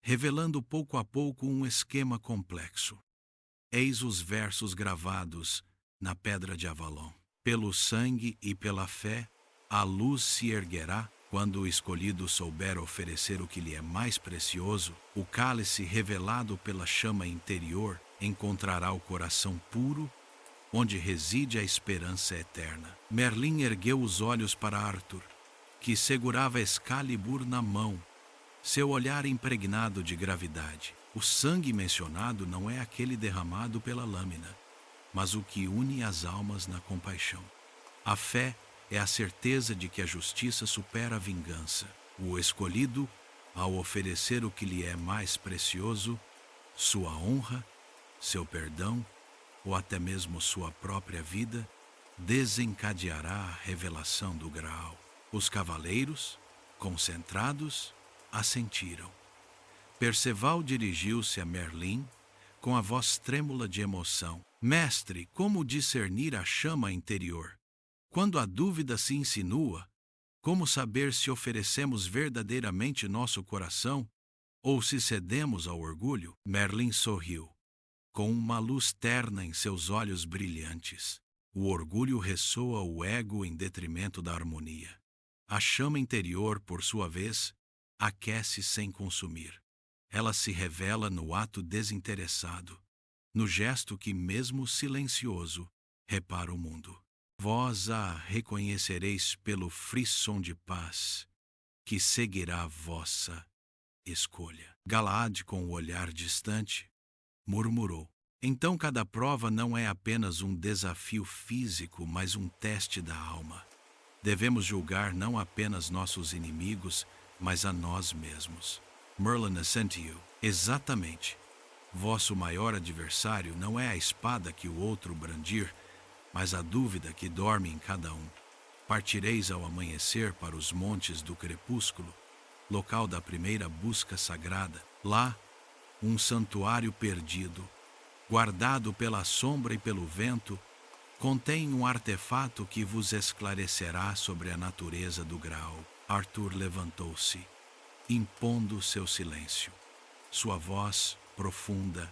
revelando pouco a pouco um esquema complexo. Eis os versos gravados na pedra de Avalon. Pelo sangue e pela fé, a luz se erguerá. Quando o escolhido souber oferecer o que lhe é mais precioso, o cálice revelado pela chama interior encontrará o coração puro, onde reside a esperança eterna. Merlin ergueu os olhos para Arthur, que segurava Excalibur na mão, seu olhar impregnado de gravidade. O sangue mencionado não é aquele derramado pela lâmina, mas o que une as almas na compaixão. A fé é a certeza de que a justiça supera a vingança. O escolhido, ao oferecer o que lhe é mais precioso, sua honra, seu perdão ou até mesmo sua própria vida, desencadeará a revelação do Graal. Os cavaleiros, concentrados, assentiram. Perceval dirigiu-se a Merlin com a voz trêmula de emoção. Mestre, como discernir a chama interior? Quando a dúvida se insinua, como saber se oferecemos verdadeiramente nosso coração ou se cedemos ao orgulho? Merlin sorriu, com uma luz terna em seus olhos brilhantes. O orgulho ressoa o ego em detrimento da harmonia. A chama interior, por sua vez, aquece sem consumir. Ela se revela no ato desinteressado, no gesto que, mesmo silencioso, repara o mundo. Vós a reconhecereis pelo frisson de paz que seguirá a vossa escolha. Galaad, com o olhar distante, murmurou. Então cada prova não é apenas um desafio físico, mas um teste da alma. Devemos julgar não apenas nossos inimigos, mas a nós mesmos. Merlin assentiu. Exatamente. Vosso maior adversário não é a espada que o outro brandir, mas a dúvida que dorme em cada um. Partireis ao amanhecer para os montes do crepúsculo, local da primeira busca sagrada. Lá, um santuário perdido, guardado pela sombra e pelo vento, contém um artefato que vos esclarecerá sobre a natureza do Graal. Arthur levantou-se, impondo seu silêncio. Sua voz, profunda,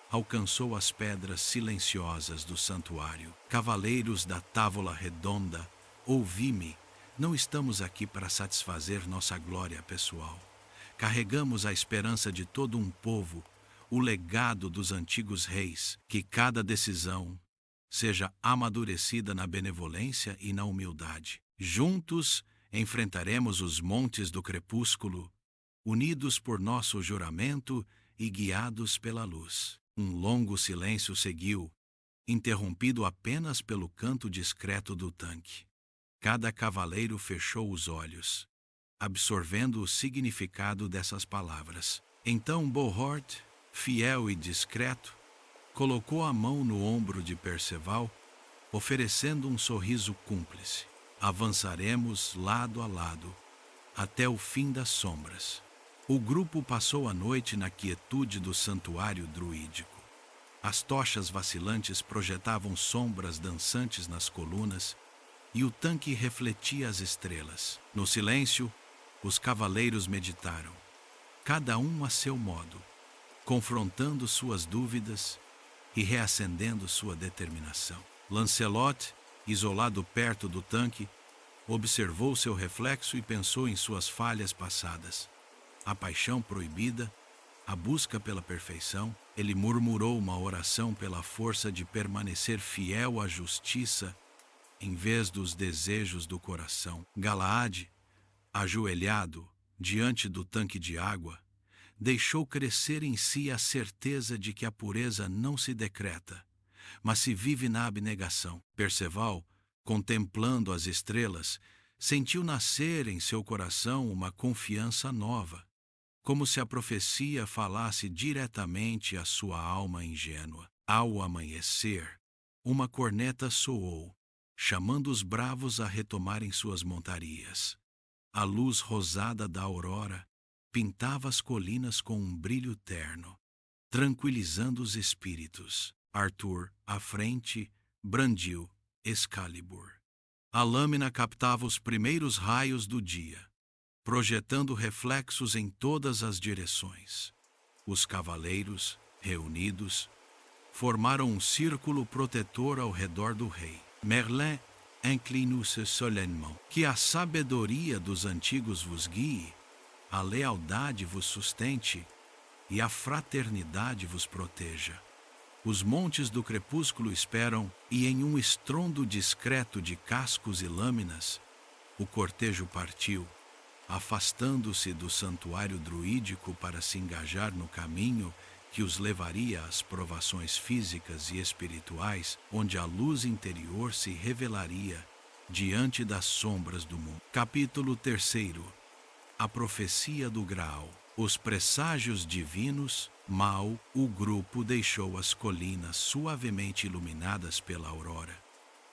alcançou as pedras silenciosas do santuário. Cavaleiros da Távola Redonda, ouvi-me, não estamos aqui para satisfazer nossa glória pessoal. Carregamos a esperança de todo um povo, o legado dos antigos reis, que cada decisão seja amadurecida na benevolência e na humildade. Juntos enfrentaremos os montes do crepúsculo, unidos por nosso juramento e guiados pela luz. Um longo silêncio seguiu, interrompido apenas pelo canto discreto do tanque. Cada cavaleiro fechou os olhos, absorvendo o significado dessas palavras. Então Bohort, fiel e discreto, colocou a mão no ombro de Perceval, oferecendo um sorriso cúmplice. Avançaremos lado a lado, até o fim das sombras. O grupo passou a noite na quietude do santuário druídico. As tochas vacilantes projetavam sombras dançantes nas colunas e o tanque refletia as estrelas. No silêncio, os cavaleiros meditaram, cada um a seu modo, confrontando suas dúvidas e reacendendo sua determinação. Lancelot, isolado perto do tanque, observou seu reflexo e pensou em suas falhas passadas. A paixão proibida, a busca pela perfeição. Ele murmurou uma oração pela força de permanecer fiel à justiça em vez dos desejos do coração. Galaad, ajoelhado diante do tanque de água, deixou crescer em si a certeza de que a pureza não se decreta, mas se vive na abnegação. Perceval, contemplando as estrelas, sentiu nascer em seu coração uma confiança nova, como se a profecia falasse diretamente à sua alma ingênua. Ao amanhecer, uma corneta soou, chamando os bravos a retomarem suas montarias. A luz rosada da aurora pintava as colinas com um brilho terno, tranquilizando os espíritos. Arthur, à frente, brandiu Excalibur. A lâmina captava os primeiros raios do dia, projetando reflexos em todas as direções. Os cavaleiros, reunidos, formaram um círculo protetor ao redor do rei. Merlin inclinou-se solenement. Que a sabedoria dos antigos vos guie, a lealdade vos sustente e a fraternidade vos proteja. Os montes do crepúsculo esperam, e em um estrondo discreto de cascos e lâminas, o cortejo partiu, afastando-se do santuário druídico para se engajar no caminho que os levaria às provações físicas e espirituais, onde a luz interior se revelaria diante das sombras do mundo. Capítulo 3. A profecia do Graal. Os presságios divinos. Mal, o grupo deixou as colinas suavemente iluminadas pela aurora.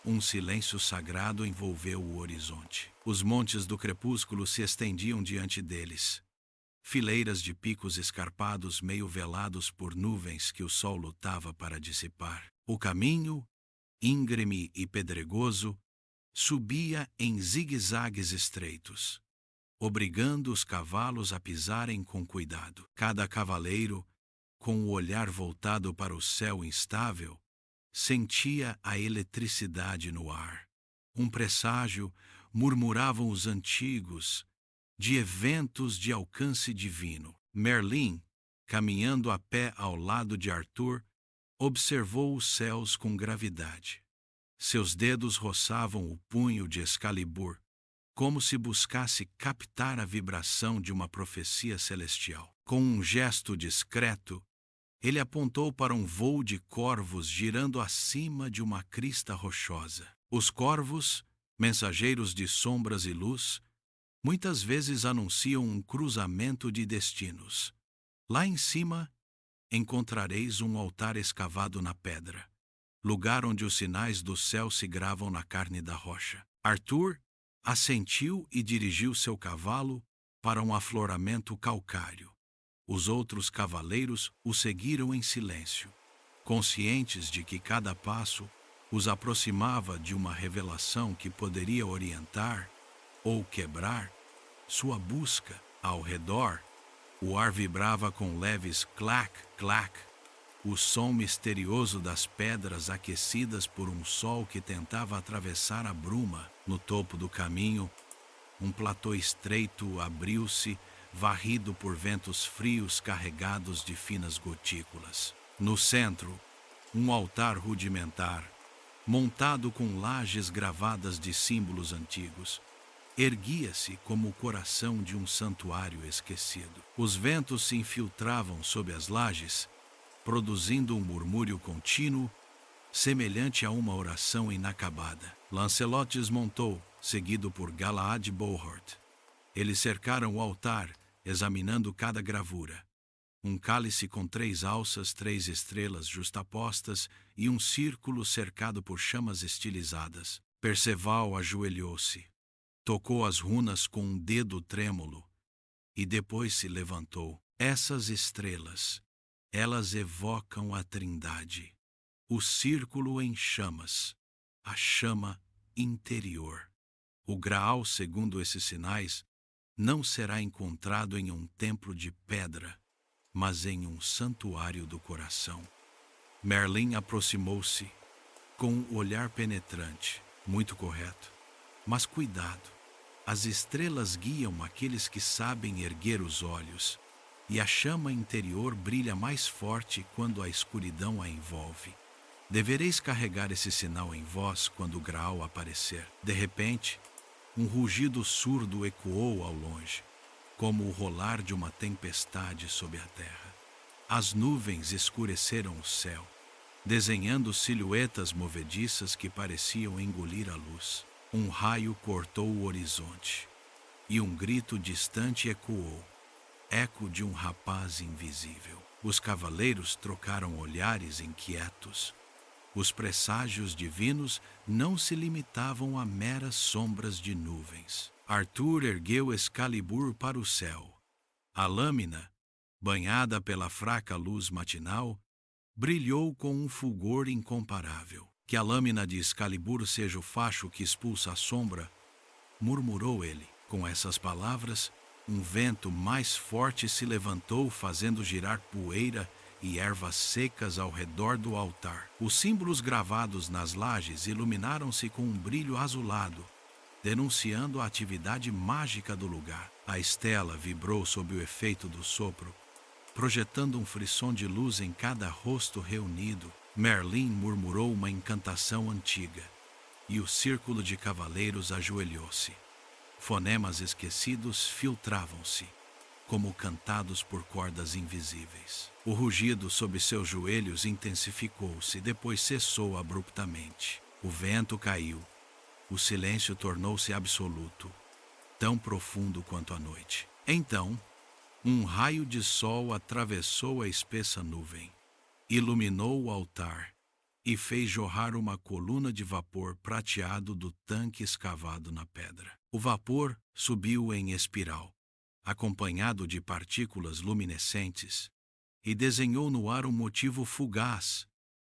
Um silêncio sagrado envolveu o horizonte. Os montes do crepúsculo se estendiam diante deles. Fileiras de picos escarpados meio velados por nuvens que o sol lutava para dissipar. O caminho, íngreme e pedregoso, subia em zigue-zagues estreitos, obrigando os cavalos a pisarem com cuidado. Cada cavaleiro, com o olhar voltado para o céu instável, sentia a eletricidade no ar. Um presságio, murmuravam os antigos, de eventos de alcance divino. Merlin, caminhando a pé ao lado de Arthur, observou os céus com gravidade. Seus dedos roçavam o punho de Excalibur, como se buscasse captar a vibração de uma profecia celestial. Com um gesto discreto, ele apontou para um vôo de corvos girando acima de uma crista rochosa. Os corvos, mensageiros de sombras e luz, muitas vezes anunciam um cruzamento de destinos. Lá em cima, encontrareis um altar escavado na pedra, lugar onde os sinais do céu se gravam na carne da rocha. Arthur assentiu e dirigiu seu cavalo para um afloramento calcário. Os outros cavaleiros o seguiram em silêncio, conscientes de que cada passo os aproximava de uma revelação que poderia orientar ou quebrar sua busca. Ao redor, o ar vibrava com leves clac-clac, o som misterioso das pedras aquecidas por um sol que tentava atravessar a bruma. No topo do caminho, um platô estreito abriu-se, varrido por ventos frios carregados de finas gotículas. No centro, um altar rudimentar, montado com lajes gravadas de símbolos antigos, erguia-se como o coração de um santuário esquecido. Os ventos se infiltravam sob as lajes, produzindo um murmúrio contínuo, semelhante a uma oração inacabada. Lancelot desmontou, seguido por Galahad Bohort. Eles cercaram o altar, examinando cada gravura. Um cálice com 3 alças, 3 estrelas justapostas e um círculo cercado por chamas estilizadas. Perceval ajoelhou-se, tocou as runas com um dedo trêmulo e depois se levantou. Essas estrelas, elas evocam a Trindade. O círculo em chamas, a chama interior. O Graal, segundo esses sinais, não será encontrado em um templo de pedra, mas em um santuário do coração. Merlin aproximou-se com um olhar penetrante, muito correto. Mas cuidado, as estrelas guiam aqueles que sabem erguer os olhos, e a chama interior brilha mais forte quando a escuridão a envolve. Devereis carregar esse sinal em vós quando o Graal aparecer. De repente, um rugido surdo ecoou ao longe, como o rolar de uma tempestade sob a terra. As nuvens escureceram o céu, desenhando silhuetas movediças que pareciam engolir a luz. Um raio cortou o horizonte, e um grito distante ecoou, eco de um rapaz invisível. Os cavaleiros trocaram olhares inquietos, Os presságios divinos não se limitavam a meras sombras de nuvens. Arthur ergueu Excalibur para o céu. A lâmina, banhada pela fraca luz matinal, brilhou com um fulgor incomparável. Que a lâmina de Excalibur seja o facho que expulsa a sombra, murmurou ele. Com essas palavras, um vento mais forte se levantou, fazendo girar poeira e ervas secas ao redor do altar. Os símbolos gravados nas lajes iluminaram-se com um brilho azulado, denunciando a atividade mágica do lugar. A estela vibrou sob o efeito do sopro, projetando um frisson de luz em cada rosto reunido. Merlin murmurou uma incantação antiga, e o círculo de cavaleiros ajoelhou-se. Fonemas esquecidos filtravam-se, como cantados por cordas invisíveis. O rugido sob seus joelhos intensificou-se, depois cessou abruptamente. O vento caiu. O silêncio tornou-se absoluto, tão profundo quanto a noite. Então, um raio de sol atravessou a espessa nuvem, iluminou o altar e fez jorrar uma coluna de vapor prateado do tanque escavado na pedra. O vapor subiu em espiral, acompanhado de partículas luminescentes, e desenhou no ar um motivo fugaz,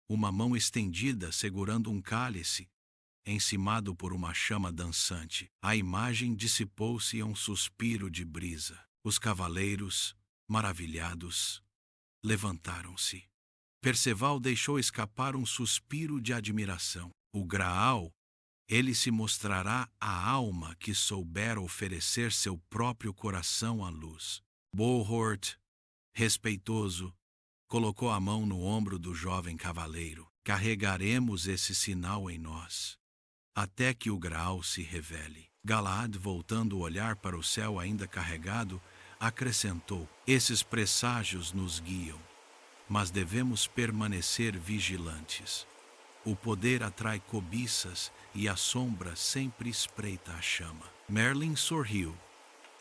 uma mão estendida segurando um cálice, encimado por uma chama dançante. A imagem dissipou-se em um suspiro de brisa. Os cavaleiros, maravilhados, levantaram-se. Perceval deixou escapar um suspiro de admiração. O Graal, ele se mostrará a alma que souber oferecer seu próprio coração à luz. Bohort, respeitoso, colocou a mão no ombro do jovem cavaleiro. Carregaremos esse sinal em nós, até que o Graal se revele. Galad, voltando o olhar para o céu ainda carregado, acrescentou: esses presságios nos guiam, mas devemos permanecer vigilantes. O poder atrai cobiças e a sombra sempre espreita a chama. Merlin sorriu,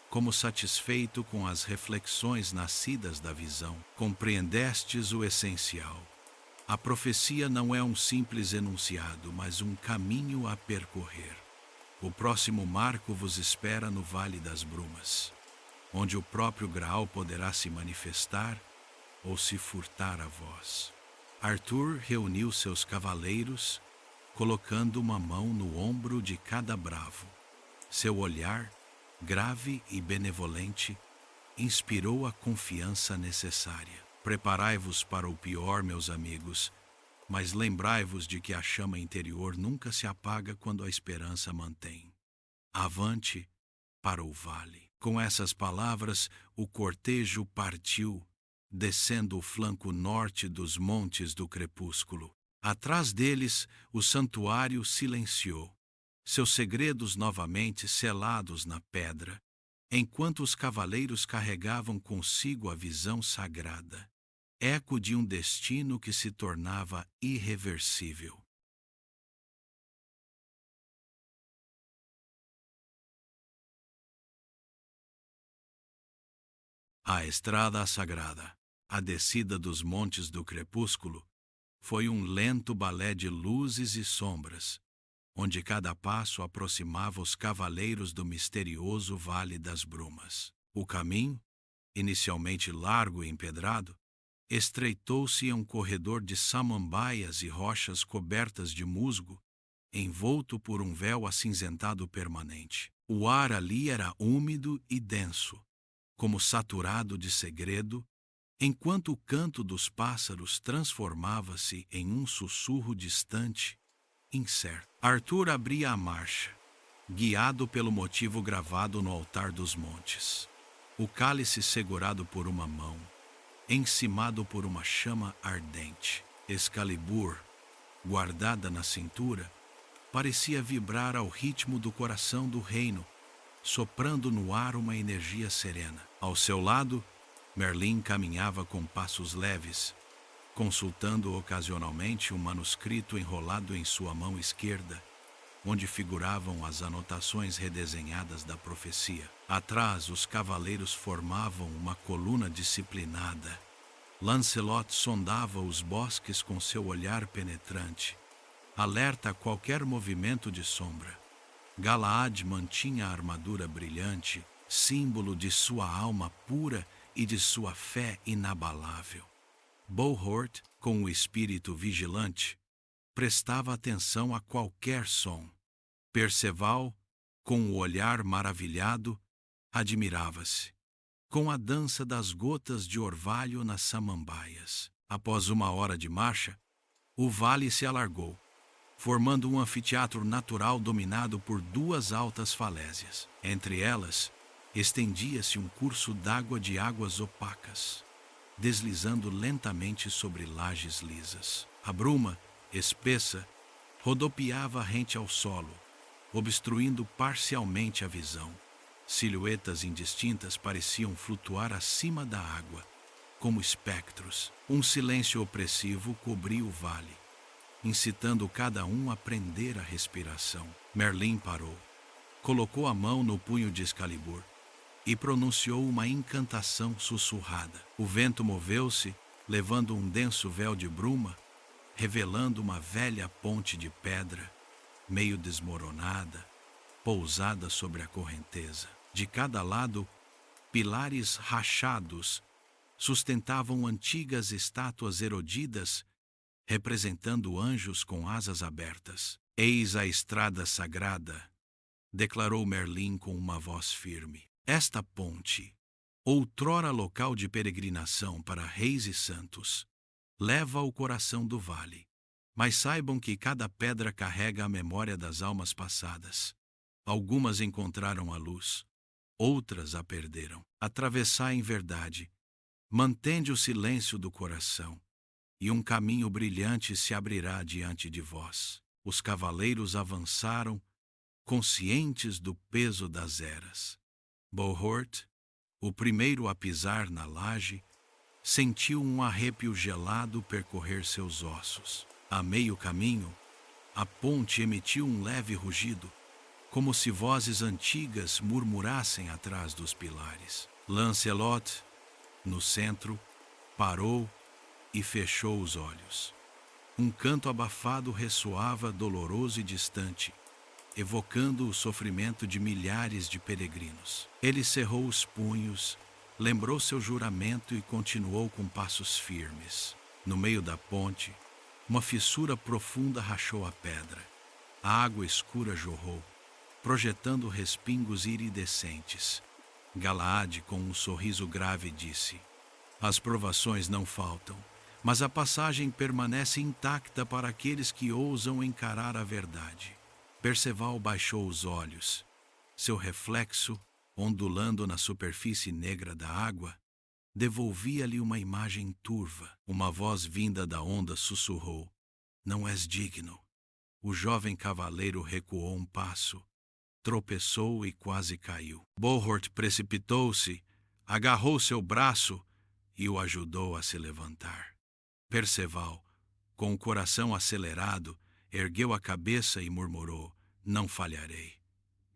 como satisfeito com as reflexões nascidas da visão. Compreendestes o essencial. A profecia não é um simples enunciado, mas um caminho a percorrer. O próximo marco vos espera no Vale das Brumas, onde o próprio Graal poderá se manifestar ou se furtar a vós. Arthur reuniu seus cavaleiros, colocando uma mão no ombro de cada bravo. Seu olhar, grave e benevolente, inspirou a confiança necessária. Preparai-vos para o pior, meus amigos, mas lembrai-vos de que a chama interior nunca se apaga quando a esperança mantém. Avante para o vale. Com essas palavras, o cortejo partiu, descendo o flanco norte dos montes do crepúsculo. Atrás deles, o santuário silenciou, seus segredos novamente selados na pedra, enquanto os cavaleiros carregavam consigo a visão sagrada, eco de um destino que se tornava irreversível. A estrada sagrada, a descida dos montes do crepúsculo, foi um lento balé de luzes e sombras, onde cada passo aproximava os cavaleiros do misterioso Vale das Brumas. O caminho, inicialmente largo e empedrado, estreitou-se em um corredor de samambaias e rochas cobertas de musgo, envolto por um véu acinzentado permanente. O ar ali era úmido e denso, como saturado de segredo, enquanto o canto dos pássaros transformava-se em um sussurro distante, incerto. Arthur abria a marcha, guiado pelo motivo gravado no altar dos montes. O cálice segurado por uma mão, encimado por uma chama ardente. Excalibur, guardada na cintura, parecia vibrar ao ritmo do coração do reino, soprando no ar uma energia serena. Ao seu lado, Merlin caminhava com passos leves, consultando ocasionalmente um manuscrito enrolado em sua mão esquerda, onde figuravam as anotações redesenhadas da profecia. Atrás, os cavaleiros formavam uma coluna disciplinada, Lancelot sondava os bosques com seu olhar penetrante, alerta a qualquer movimento de sombra. Galaad mantinha a armadura brilhante, símbolo de sua alma pura e de sua fé inabalável. Bohort, com o espírito vigilante, prestava atenção a qualquer som. Perceval, com o olhar maravilhado, admirava-se com a dança das gotas de orvalho nas samambaias. Após 1 hora de marcha, o vale se alargou, formando um anfiteatro natural dominado por 2 altas falésias. Entre elas, estendia-se um curso d'água de águas opacas, deslizando lentamente sobre lajes lisas. A bruma, espessa, rodopiava rente ao solo, obstruindo parcialmente a visão. Silhuetas indistintas pareciam flutuar acima da água, como espectros. Um silêncio opressivo cobria o vale, incitando cada um a prender a respiração. Merlin parou, colocou a mão no punho de Excalibur e pronunciou uma incantação sussurrada. O vento moveu-se, levando um denso véu de bruma, revelando uma velha ponte de pedra, meio desmoronada, pousada sobre a correnteza. De cada lado, pilares rachados sustentavam antigas estátuas erodidas, representando anjos com asas abertas. Eis a estrada sagrada, declarou Merlin com uma voz firme. Esta ponte, outrora local de peregrinação para reis e santos, leva ao coração do vale. Mas saibam que cada pedra carrega a memória das almas passadas. Algumas encontraram a luz, outras a perderam. Atravessai em verdade, mantende o silêncio do coração, e um caminho brilhante se abrirá diante de vós. Os cavaleiros avançaram, conscientes do peso das eras. Bohort, o primeiro a pisar na laje, sentiu um arrepio gelado percorrer seus ossos. A meio caminho, a ponte emitiu um leve rugido, como se vozes antigas murmurassem atrás dos pilares. Lancelot, no centro, parou e fechou os olhos. Um canto abafado ressoava doloroso e distante, evocando o sofrimento de milhares de peregrinos. Ele cerrou os punhos, lembrou seu juramento e continuou com passos firmes. No meio da ponte, uma fissura profunda rachou a pedra. A água escura jorrou, projetando respingos iridescentes. Galaad, com um sorriso grave, disse: as provações não faltam, mas a passagem permanece intacta para aqueles que ousam encarar a verdade. Perceval baixou os olhos. Seu reflexo, ondulando na superfície negra da água, devolvia-lhe uma imagem turva. Uma voz vinda da onda sussurrou: não és digno. O jovem cavaleiro recuou um passo, tropeçou e quase caiu. Bohort precipitou-se, agarrou seu braço e o ajudou a se levantar. Perceval, com o coração acelerado, ergueu a cabeça e murmurou: não falharei.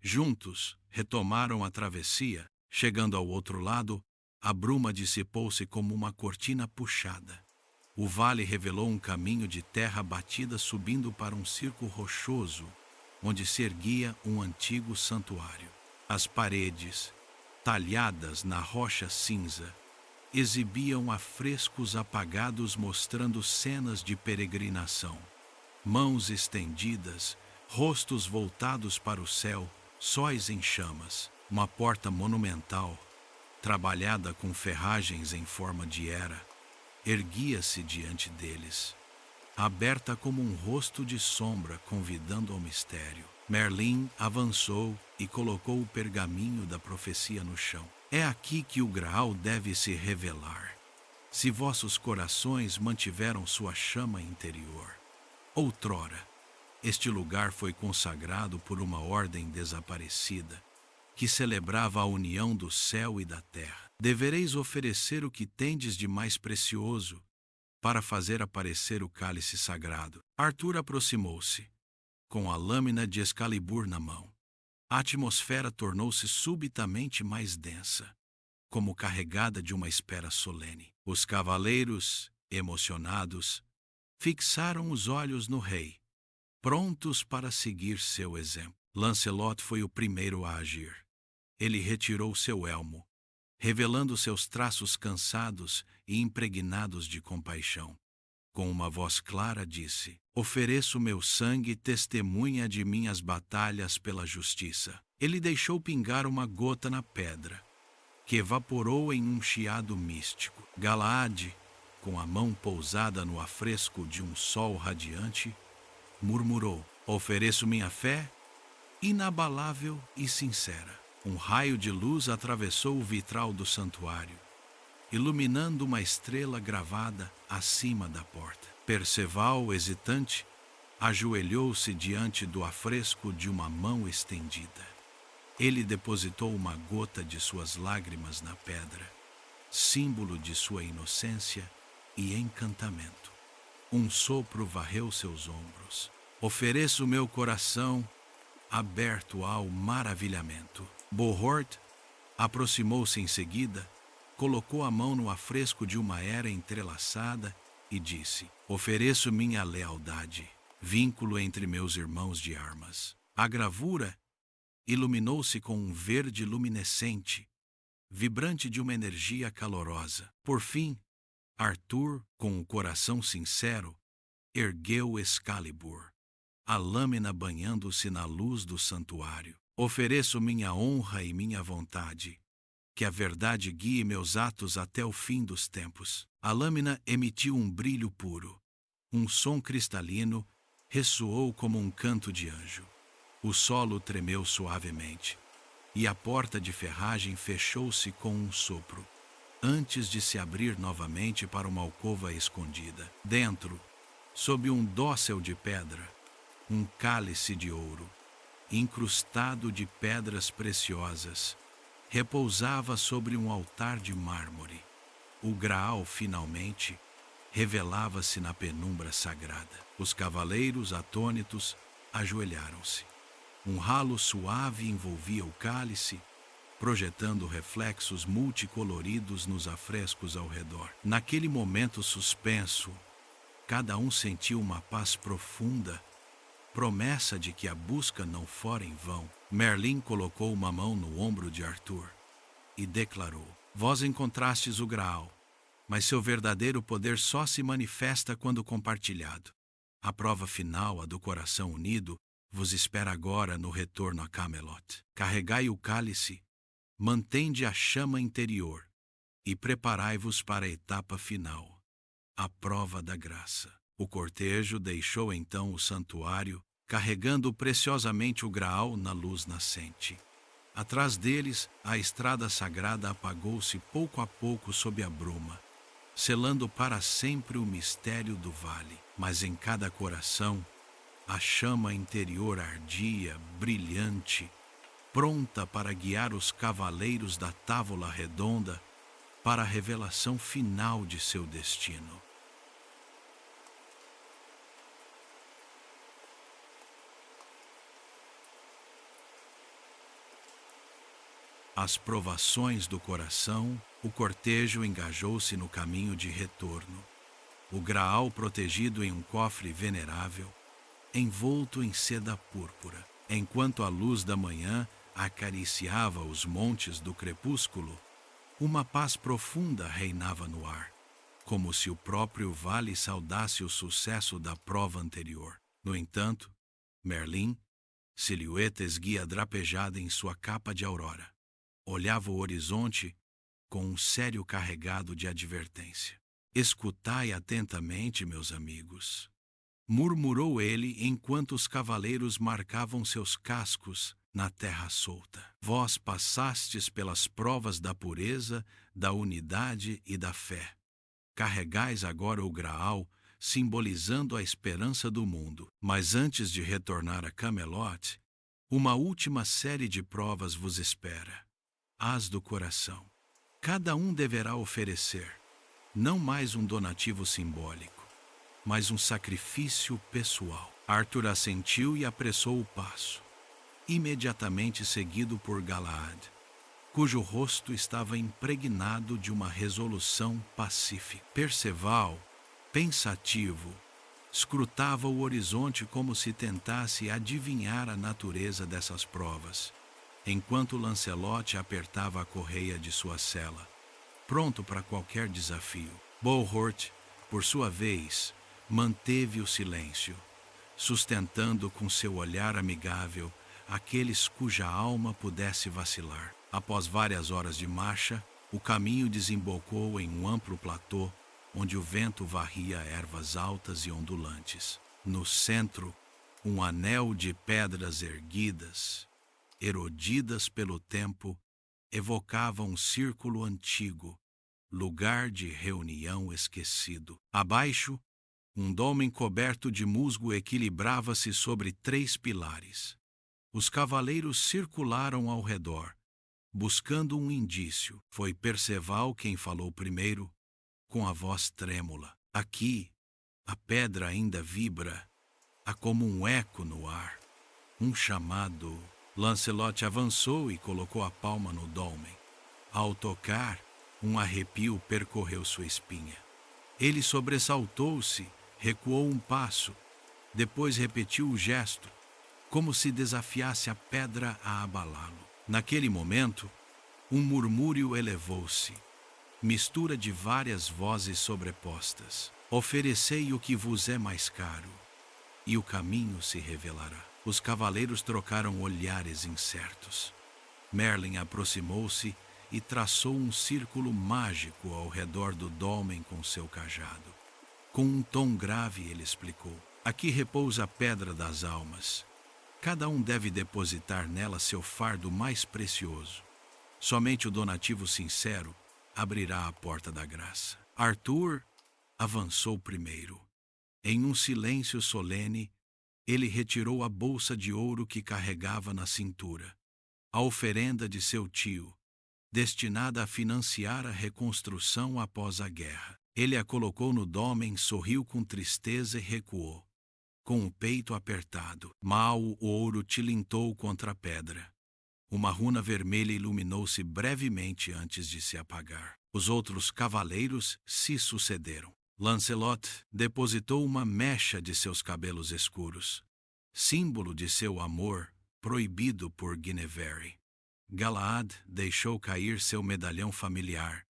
Juntos, retomaram a travessia. Chegando ao outro lado, a bruma dissipou-se como uma cortina puxada. O vale revelou um caminho de terra batida subindo para um circo rochoso, onde se erguia um antigo santuário. As paredes, talhadas na rocha cinza, exibiam afrescos apagados mostrando cenas de peregrinação. Mãos estendidas, rostos voltados para o céu, sóis em chamas. Uma porta monumental, trabalhada com ferragens em forma de era, erguia-se diante deles, aberta como um rosto de sombra convidando ao mistério. Merlin avançou e colocou o pergaminho da profecia no chão. É aqui que o Graal deve se revelar, se vossos corações mantiveram sua chama interior. Outrora, este lugar foi consagrado por uma ordem desaparecida, que celebrava a união do céu e da terra. Devereis oferecer o que tendes de mais precioso para fazer aparecer o cálice sagrado. Arthur aproximou-se, com a lâmina de Excalibur na mão. A atmosfera tornou-se subitamente mais densa, como carregada de uma espera solene. Os cavaleiros, emocionados, fixaram os olhos no rei, prontos para seguir seu exemplo. Lancelot foi o primeiro a agir. Ele retirou seu elmo, revelando seus traços cansados e impregnados de compaixão. Com uma voz clara disse: ofereço meu sangue, testemunha de minhas batalhas pela justiça. Ele deixou pingar uma gota na pedra, que evaporou em um chiado místico. Galaad, com a mão pousada no afresco de um sol radiante, murmurou: ofereço minha fé, inabalável e sincera. Um raio de luz atravessou o vitral do santuário, iluminando uma estrela gravada acima da porta. Perceval, hesitante, ajoelhou-se diante do afresco de uma mão estendida. Ele depositou uma gota de suas lágrimas na pedra, símbolo de sua inocência e encantamento. Um sopro varreu seus ombros. Ofereço meu coração aberto ao maravilhamento. Bohort aproximou-se em seguida, colocou a mão no afresco de uma era entrelaçada e disse: ofereço minha lealdade, vínculo entre meus irmãos de armas. A gravura iluminou-se com um verde luminescente, vibrante de uma energia calorosa. Por fim, Arthur, com o coração sincero, ergueu Excalibur, a lâmina banhando-se na luz do santuário. Ofereço minha honra e minha vontade, que a verdade guie meus atos até o fim dos tempos. A lâmina emitiu um brilho puro. Um som cristalino ressoou como um canto de anjo. O solo tremeu suavemente, e a porta de ferragem fechou-se com um sopro, antes de se abrir novamente para uma alcova escondida. Dentro, sob um dócel de pedra, um cálice de ouro, incrustado de pedras preciosas, repousava sobre um altar de mármore. O Graal, finalmente, revelava-se na penumbra sagrada. Os cavaleiros, atônitos, ajoelharam-se. Um ralo suave envolvia o cálice, projetando reflexos multicoloridos nos afrescos ao redor. Naquele momento suspenso, cada um sentiu uma paz profunda, promessa de que a busca não fora em vão. Merlin colocou uma mão no ombro de Arthur e declarou: vós encontrastes o Graal, mas seu verdadeiro poder só se manifesta quando compartilhado. A prova final, a do coração unido, vos espera agora no retorno a Camelot. Carregai o cálice, mantende a chama interior e preparai-vos para a etapa final, a prova da graça. O cortejo deixou então o santuário, carregando preciosamente o Graal na luz nascente. Atrás deles, a estrada sagrada apagou-se pouco a pouco sob a bruma, selando para sempre o mistério do vale. Mas em cada coração, a chama interior ardia, brilhante, pronta para guiar os cavaleiros da Távola Redonda para a revelação final de seu destino. As provações do coração, o cortejo engajou-se no caminho de retorno. O Graal protegido em um cofre venerável, envolto em seda púrpura. Enquanto a luz da manhã acariciava os montes do crepúsculo, uma paz profunda reinava no ar, como se o próprio vale saudasse o sucesso da prova anterior. No entanto, Merlin, silhueta esguia drapejada em sua capa de aurora, olhava o horizonte com um sério carregado de advertência. Escutai atentamente, meus amigos, murmurou ele enquanto os cavaleiros marcavam seus cascos na terra solta. Vós passastes pelas provas da pureza, da unidade e da fé. Carregais agora o Graal, simbolizando a esperança do mundo. Mas antes de retornar a Camelot, uma última série de provas vos espera. As do coração. Cada um deverá oferecer, não mais um donativo simbólico, mas um sacrifício pessoal. Arthur assentiu e apressou o passo, imediatamente seguido por Galaad, cujo rosto estava impregnado de uma resolução pacífica. Perceval, pensativo, escrutava o horizonte como se tentasse adivinhar a natureza dessas provas, enquanto Lancelot apertava a correia de sua sela, pronto para qualquer desafio. Bohort, por sua vez, manteve o silêncio, sustentando com seu olhar amigável aqueles cuja alma pudesse vacilar. Após várias horas de marcha, o caminho desembocou em um amplo platô, onde o vento varria ervas altas e ondulantes. No centro, um anel de pedras erguidas, erodidas pelo tempo, evocava um círculo antigo, lugar de reunião esquecido. Abaixo, um dome coberto de musgo equilibrava-se sobre 3 pilares. Os cavaleiros circularam ao redor, buscando um indício. Foi Perceval quem falou primeiro, com a voz trêmula. Aqui, a pedra ainda vibra, há como um eco no ar, um chamado. Lancelot avançou e colocou a palma no dolmen. Ao tocar, um arrepio percorreu sua espinha. Ele sobressaltou-se, recuou um passo, depois repetiu o gesto, como se desafiasse a pedra a abalá-lo. Naquele momento, um murmúrio elevou-se, mistura de várias vozes sobrepostas. Oferecei o que vos é mais caro, e o caminho se revelará. Os cavaleiros trocaram olhares incertos. Merlin aproximou-se e traçou um círculo mágico ao redor do dolmen com seu cajado. Com um tom grave ele explicou: aqui repousa a pedra das almas. Cada um deve depositar nela seu fardo mais precioso. Somente o donativo sincero abrirá a porta da graça. Arthur avançou primeiro. Em um silêncio solene, ele retirou a bolsa de ouro que carregava na cintura, a oferenda de seu tio, destinada a financiar a reconstrução após a guerra. Ele a colocou no dolmen, sorriu com tristeza e recuou, com o peito apertado. Mal o ouro tilintou contra a pedra. Uma runa vermelha iluminou-se brevemente antes de se apagar. Os outros cavaleiros se sucederam. Lancelot depositou uma mecha de seus cabelos escuros, símbolo de seu amor proibido por Guinevere. Galahad deixou cair seu medalhão familiar,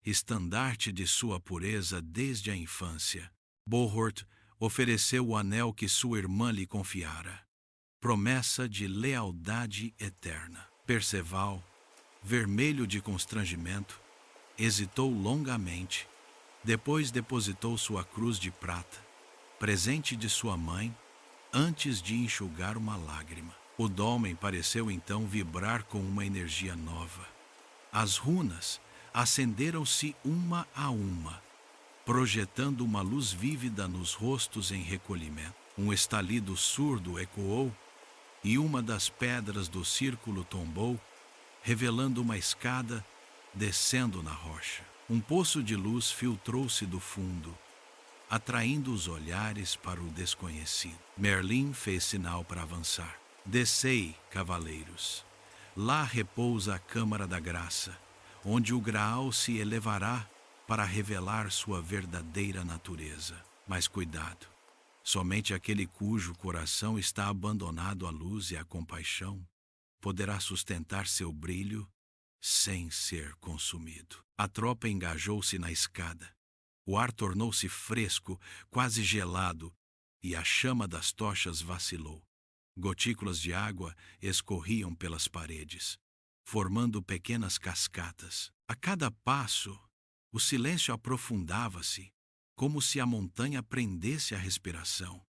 estandarte de sua pureza desde a infância. Bohort ofereceu o anel que sua irmã lhe confiara, promessa de lealdade eterna. Perceval, vermelho de constrangimento, hesitou longamente, depois depositou sua cruz de prata, presente de sua mãe, antes de enxugar uma lágrima. O dolmen pareceu então vibrar com uma energia nova. As runas acenderam-se uma a uma, projetando uma luz vívida nos rostos em recolhimento. Um estalido surdo ecoou, e uma das pedras do círculo tombou, revelando uma escada descendo na rocha. Um poço de luz filtrou-se do fundo, atraindo os olhares para o desconhecido. Merlin fez sinal para avançar. Descei, cavaleiros. Lá repousa a Câmara da Graça, onde o Graal se elevará para revelar sua verdadeira natureza. Mas cuidado, somente aquele cujo coração está abandonado à luz e à compaixão poderá sustentar seu brilho sem ser consumido. A tropa engajou-se na escada. O ar tornou-se fresco, quase gelado, e a chama das tochas vacilou. Gotículas de água escorriam pelas paredes, formando pequenas cascatas. A cada passo, o silêncio aprofundava-se, como se a montanha prendesse a respiração.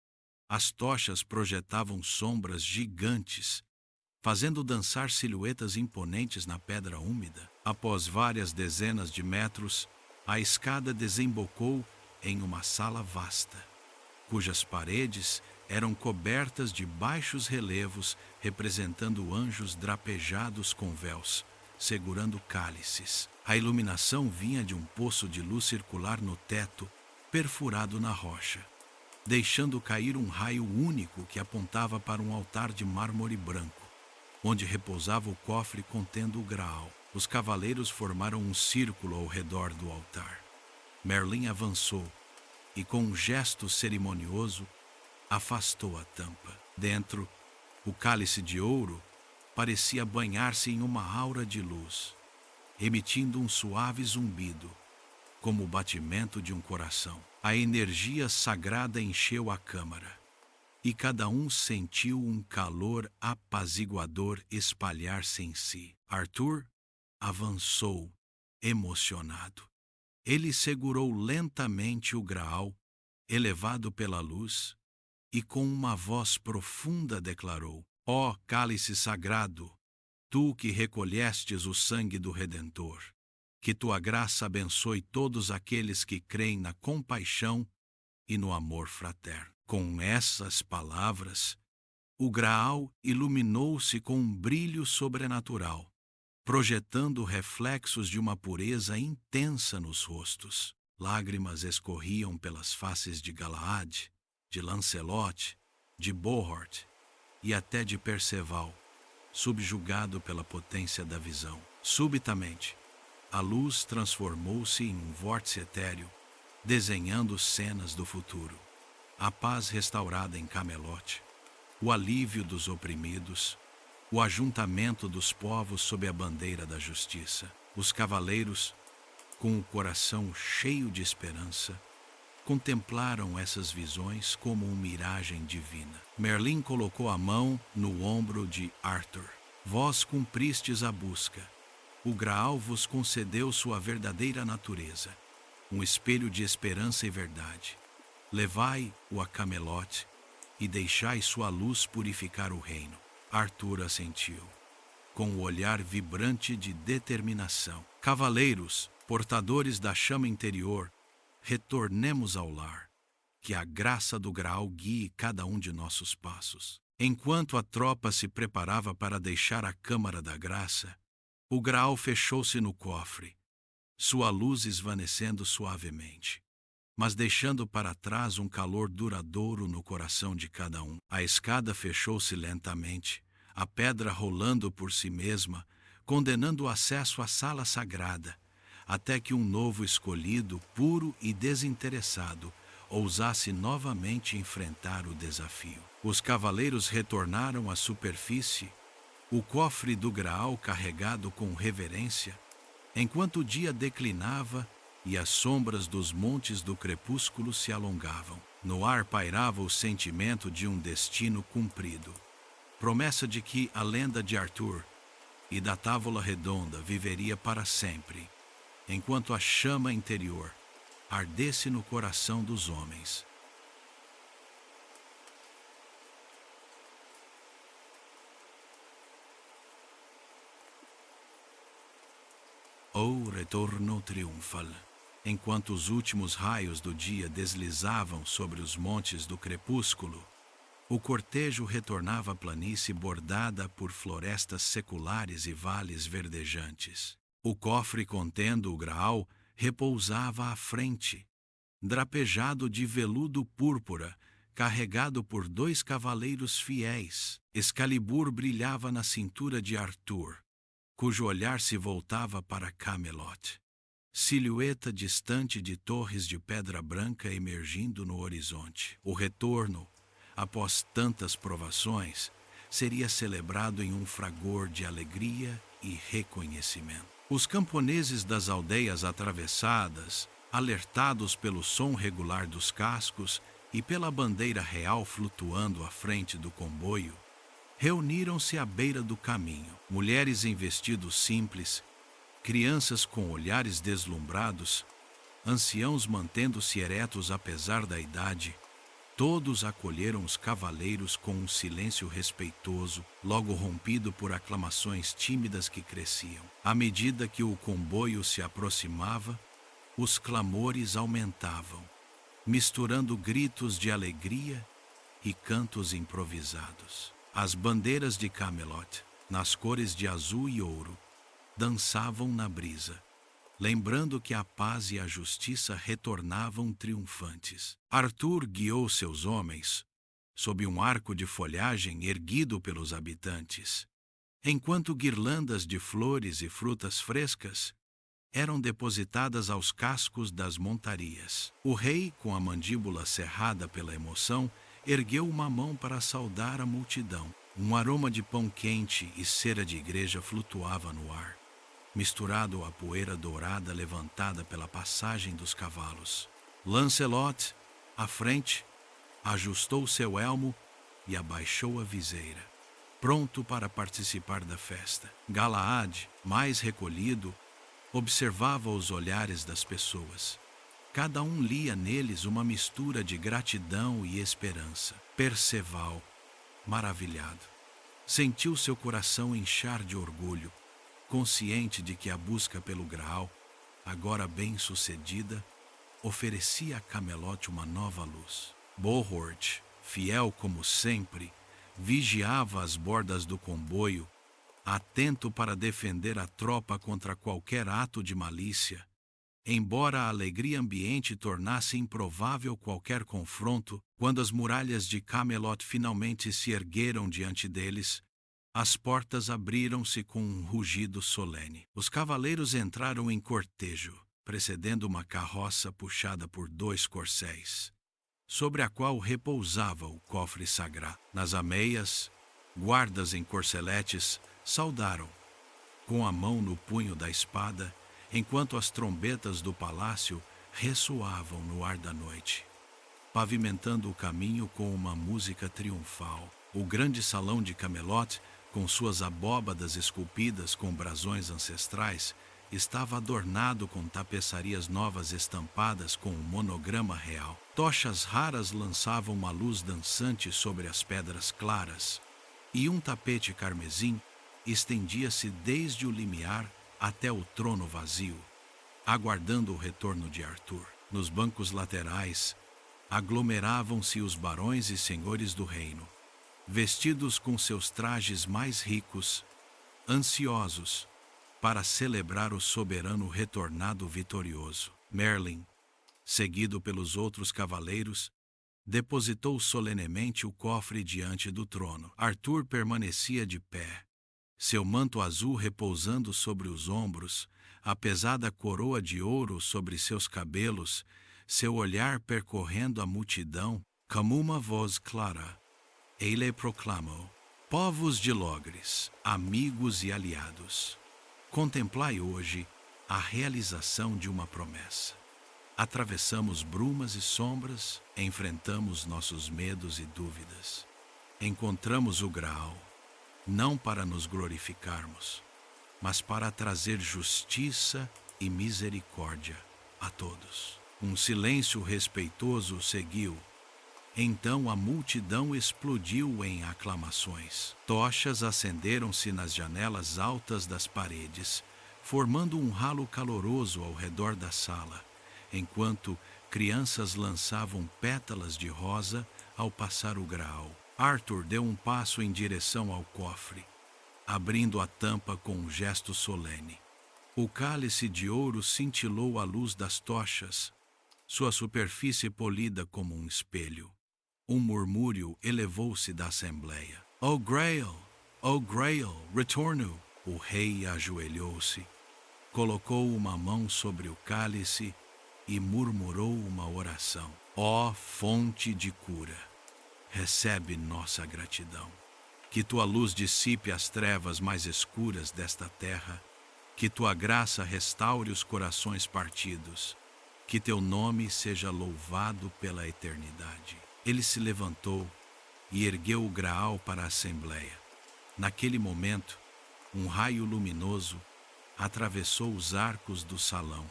As tochas projetavam sombras gigantes, fazendo dançar silhuetas imponentes na pedra úmida. Após várias dezenas de metros, a escada desembocou em uma sala vasta, cujas paredes eram cobertas de baixos relevos representando anjos drapejados com véus, segurando cálices. A iluminação vinha de um poço de luz circular no teto, perfurado na rocha, deixando cair um raio único que apontava para um altar de mármore branco, onde repousava o cofre contendo o Graal. Os cavaleiros formaram um círculo ao redor do altar. Merlin avançou e, com um gesto cerimonioso, afastou a tampa. Dentro, o cálice de ouro parecia banhar-se em uma aura de luz, emitindo um suave zumbido, como o batimento de um coração. A energia sagrada encheu a câmara, e cada um sentiu um calor apaziguador espalhar-se em si. Arthur avançou, emocionado. Ele segurou lentamente o graal, elevado pela luz, e com uma voz profunda declarou: Ó cálice sagrado, tu que recolhestes o sangue do Redentor, que tua graça abençoe todos aqueles que creem na compaixão e no amor fraterno. Com essas palavras, o graal iluminou-se com um brilho sobrenatural, projetando reflexos de uma pureza intensa nos rostos. Lágrimas escorriam pelas faces de Galahad, de Lancelot, de Bohort e até de Perceval, subjugado pela potência da visão. Subitamente, a luz transformou-se em um vórtice etéreo, desenhando cenas do futuro. A paz restaurada em Camelot, o alívio dos oprimidos, o ajuntamento dos povos sob a bandeira da justiça. Os cavaleiros, com o coração cheio de esperança, contemplaram essas visões como uma miragem divina. Merlin colocou a mão no ombro de Arthur. Vós cumpristes a busca. O Graal vos concedeu sua verdadeira natureza, um espelho de esperança e verdade. Levai-o a Camelot e deixai sua luz purificar o reino. Arthur assentiu, com o olhar vibrante de determinação. Cavaleiros, portadores da chama interior, retornemos ao lar, que a graça do Graal guie cada um de nossos passos. Enquanto a tropa se preparava para deixar a Câmara da Graça, o Graal fechou-se no cofre, sua luz esvanecendo suavemente, mas deixando para trás um calor duradouro no coração de cada um. A escada fechou-se lentamente, a pedra rolando por si mesma, condenando o acesso à sala sagrada, até que um novo escolhido, puro e desinteressado, ousasse novamente enfrentar o desafio. Os cavaleiros retornaram à superfície, o cofre do Graal carregado com reverência, enquanto o dia declinava e as sombras dos montes do crepúsculo se alongavam. No ar pairava o sentimento de um destino cumprido, promessa de que a lenda de Arthur e da Távola Redonda viveria para sempre, enquanto a chama interior ardesse no coração dos homens. O retorno triunfal. Enquanto os últimos raios do dia deslizavam sobre os montes do crepúsculo, o cortejo retornava à planície bordada por florestas seculares e vales verdejantes. O cofre contendo o Graal repousava à frente, drapejado de veludo púrpura, carregado por 2 cavaleiros fiéis. Excalibur brilhava na cintura de Arthur, cujo olhar se voltava para Camelot, silhueta distante de torres de pedra branca emergindo no horizonte. O retorno, após tantas provações, seria celebrado em um fragor de alegria e reconhecimento. Os camponeses das aldeias atravessadas, alertados pelo som regular dos cascos e pela bandeira real flutuando à frente do comboio, reuniram-se à beira do caminho. Mulheres em vestidos simples, crianças com olhares deslumbrados, anciãos mantendo-se eretos apesar da idade, todos acolheram os cavaleiros com um silêncio respeitoso, logo rompido por aclamações tímidas que cresciam. À medida que o comboio se aproximava, os clamores aumentavam, misturando gritos de alegria e cantos improvisados. As bandeiras de Camelot, nas cores de azul e ouro, dançavam na brisa, lembrando que a paz e a justiça retornavam triunfantes. Arthur guiou seus homens sob um arco de folhagem erguido pelos habitantes, enquanto guirlandas de flores e frutas frescas eram depositadas aos cascos das montarias. O rei, com a mandíbula cerrada pela emoção, ergueu uma mão para saudar a multidão. Um aroma de pão quente e cera de igreja flutuava no ar, misturado à poeira dourada levantada pela passagem dos cavalos. Lancelot, à frente, ajustou seu elmo e abaixou a viseira, pronto para participar da festa. Galaad, mais recolhido, observava os olhares das pessoas. Cada um lia neles uma mistura de gratidão e esperança. Perceval, maravilhado, sentiu seu coração inchar de orgulho, consciente de que a busca pelo Graal, agora bem-sucedida, oferecia a Camelot uma nova luz. Bohort, fiel como sempre, vigiava as bordas do comboio, atento para defender a tropa contra qualquer ato de malícia. Embora a alegria ambiente tornasse improvável qualquer confronto, quando as muralhas de Camelot finalmente se ergueram diante deles, as portas abriram-se com um rugido solene. Os cavaleiros entraram em cortejo, precedendo uma carroça puxada por 2 corcéis, sobre a qual repousava o cofre sagrado. Nas ameias, guardas em corceletes saudaram, com a mão no punho da espada, enquanto as trombetas do palácio ressoavam no ar da noite, pavimentando o caminho com uma música triunfal. O grande salão de Camelot, com suas abóbadas esculpidas com brasões ancestrais, estava adornado com tapeçarias novas estampadas com um monograma real. Tochas raras lançavam uma luz dançante sobre as pedras claras, e um tapete carmesim estendia-se desde o limiar até o trono vazio, aguardando o retorno de Arthur. Nos bancos laterais, aglomeravam-se os barões e senhores do reino, vestidos com seus trajes mais ricos, ansiosos para celebrar o soberano retornado vitorioso. Merlin, seguido pelos outros cavaleiros, depositou solenemente o cofre diante do trono. Arthur permanecia de pé, seu manto azul repousando sobre os ombros, a pesada coroa de ouro sobre seus cabelos, seu olhar percorrendo a multidão, como uma voz clara. Ele proclamou: povos de Logres, amigos e aliados, contemplai hoje a realização de uma promessa. Atravessamos brumas e sombras, enfrentamos nossos medos e dúvidas. Encontramos o Graal, não para nos glorificarmos, mas para trazer justiça e misericórdia a todos. Um silêncio respeitoso seguiu. Então a multidão explodiu em aclamações. Tochas acenderam-se nas janelas altas das paredes, formando um ralo caloroso ao redor da sala, enquanto crianças lançavam pétalas de rosa ao passar o Graal. Arthur deu um passo em direção ao cofre, abrindo a tampa com um gesto solene. O cálice de ouro cintilou à luz das tochas, sua superfície polida como um espelho. Um murmúrio elevou-se da assembleia. O Grail, retorno! O rei ajoelhou-se, colocou uma mão sobre o cálice e murmurou uma oração. Ó fonte de cura, recebe nossa gratidão. Que tua luz dissipe as trevas mais escuras desta terra, que tua graça restaure os corações partidos, que teu nome seja louvado pela eternidade. Ele se levantou e ergueu o Graal para a assembleia. Naquele momento, um raio luminoso atravessou os arcos do salão,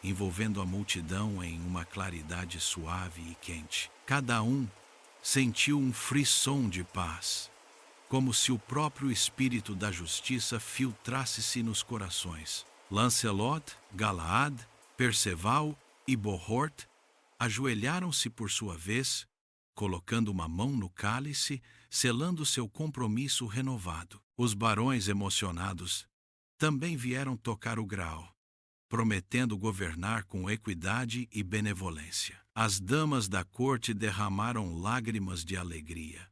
envolvendo a multidão em uma claridade suave e quente. Cada um sentiu um frisson de paz, como se o próprio espírito da justiça filtrasse-se nos corações. Lancelot, Galaad, Perceval e Bohort ajoelharam-se por sua vez, colocando uma mão no cálice, selando seu compromisso renovado. Os barões emocionados também vieram tocar o Graal, prometendo governar com equidade e benevolência. As damas da corte derramaram lágrimas de alegria,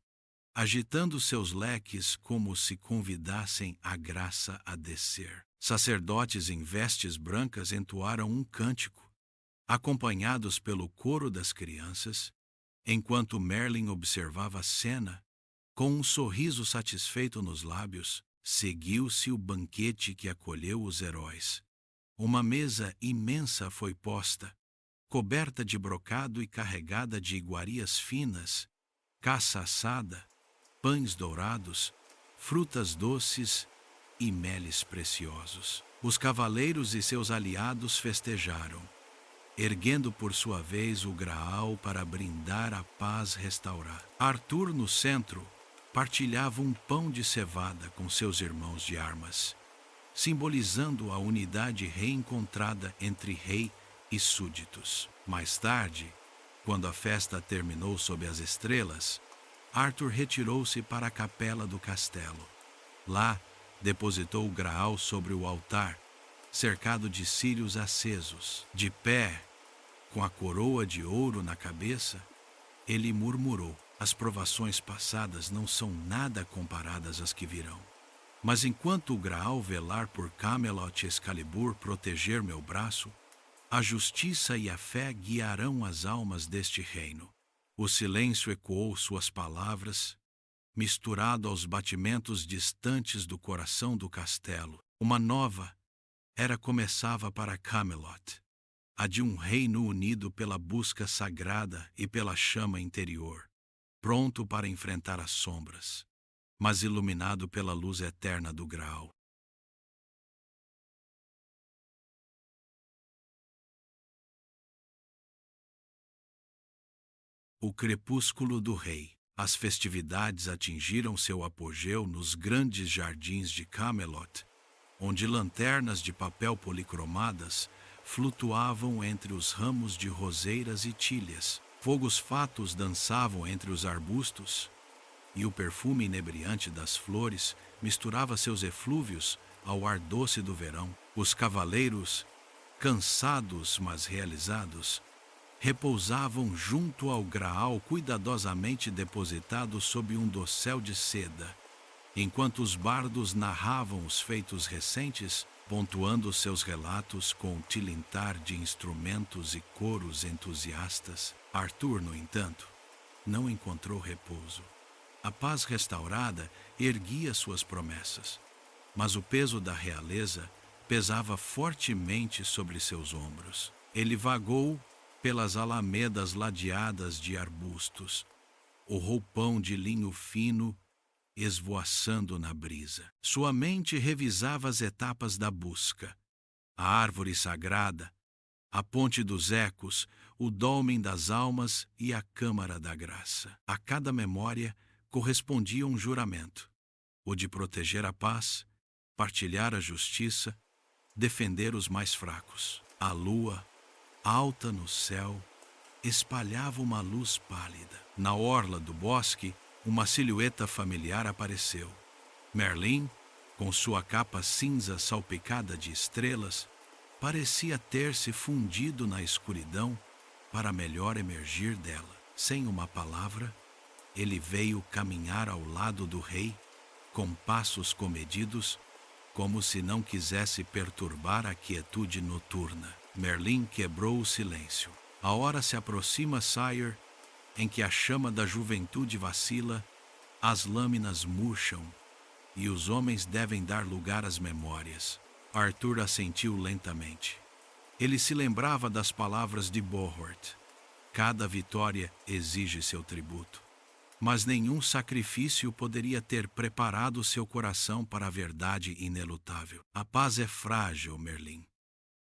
agitando seus leques como se convidassem a graça a descer. Sacerdotes em vestes brancas entoaram um cântico, acompanhados pelo coro das crianças, enquanto Merlin observava a cena, com um sorriso satisfeito nos lábios. Seguiu-se o banquete que acolheu os heróis. Uma mesa imensa foi posta, coberta de brocado e carregada de iguarias finas, caça assada, pães dourados, frutas doces e meles preciosos. Os cavaleiros e seus aliados festejaram, erguendo por sua vez o graal para brindar a paz restaurada. Arthur, no centro, partilhava um pão de cevada com seus irmãos de armas, simbolizando a unidade reencontrada entre rei e súditos. Mais tarde, quando a festa terminou sob as estrelas, Arthur retirou-se para a capela do castelo. Lá, depositou o graal sobre o altar, cercado de círios acesos. De pé, com a coroa de ouro na cabeça, ele murmurou: as provações passadas não são nada comparadas às que virão. Mas enquanto o graal velar por Camelot e Excalibur proteger meu braço, a justiça e a fé guiarão as almas deste reino. O silêncio ecoou suas palavras, misturado aos batimentos distantes do coração do castelo. Uma nova era começava para Camelot, a de um reino unido pela busca sagrada e pela chama interior, pronto para enfrentar as sombras, mas iluminado pela luz eterna do graal. O crepúsculo do rei. As festividades atingiram seu apogeu nos grandes jardins de Camelot, onde lanternas de papel policromadas flutuavam entre os ramos de roseiras e tílias. Fogos fatos dançavam entre os arbustos, e o perfume inebriante das flores misturava seus eflúvios ao ar doce do verão. Os cavaleiros, cansados mas realizados, repousavam junto ao graal cuidadosamente depositado sob um dossel de seda, enquanto os bardos narravam os feitos recentes, pontuando seus relatos com o tilintar de instrumentos e coros entusiastas. Arthur, no entanto, não encontrou repouso. A paz restaurada erguia suas promessas, mas o peso da realeza pesava fortemente sobre seus ombros. Ele vagou pelas alamedas ladeadas de arbustos, o roupão de linho fino esvoaçando na brisa. Sua mente revisava as etapas da busca: a árvore sagrada, a ponte dos ecos, o dólmen das almas e a câmara da graça. A cada memória correspondia um juramento: o de proteger a paz, partilhar a justiça, defender os mais fracos. A lua, alta no céu, espalhava uma luz pálida. Na orla do bosque, uma silhueta familiar apareceu. Merlin, com sua capa cinza salpicada de estrelas, parecia ter se fundido na escuridão para melhor emergir dela. Sem uma palavra, ele veio caminhar ao lado do rei, com passos comedidos, como se não quisesse perturbar a quietude noturna. Merlin quebrou o silêncio. A hora se aproxima, Sire, em que a chama da juventude vacila, as lâminas murcham, e os homens devem dar lugar às memórias. Arthur assentiu lentamente. Ele se lembrava das palavras de Bohort: cada vitória exige seu tributo. Mas nenhum sacrifício poderia ter preparado seu coração para a verdade inelutável. A paz é frágil, Merlin.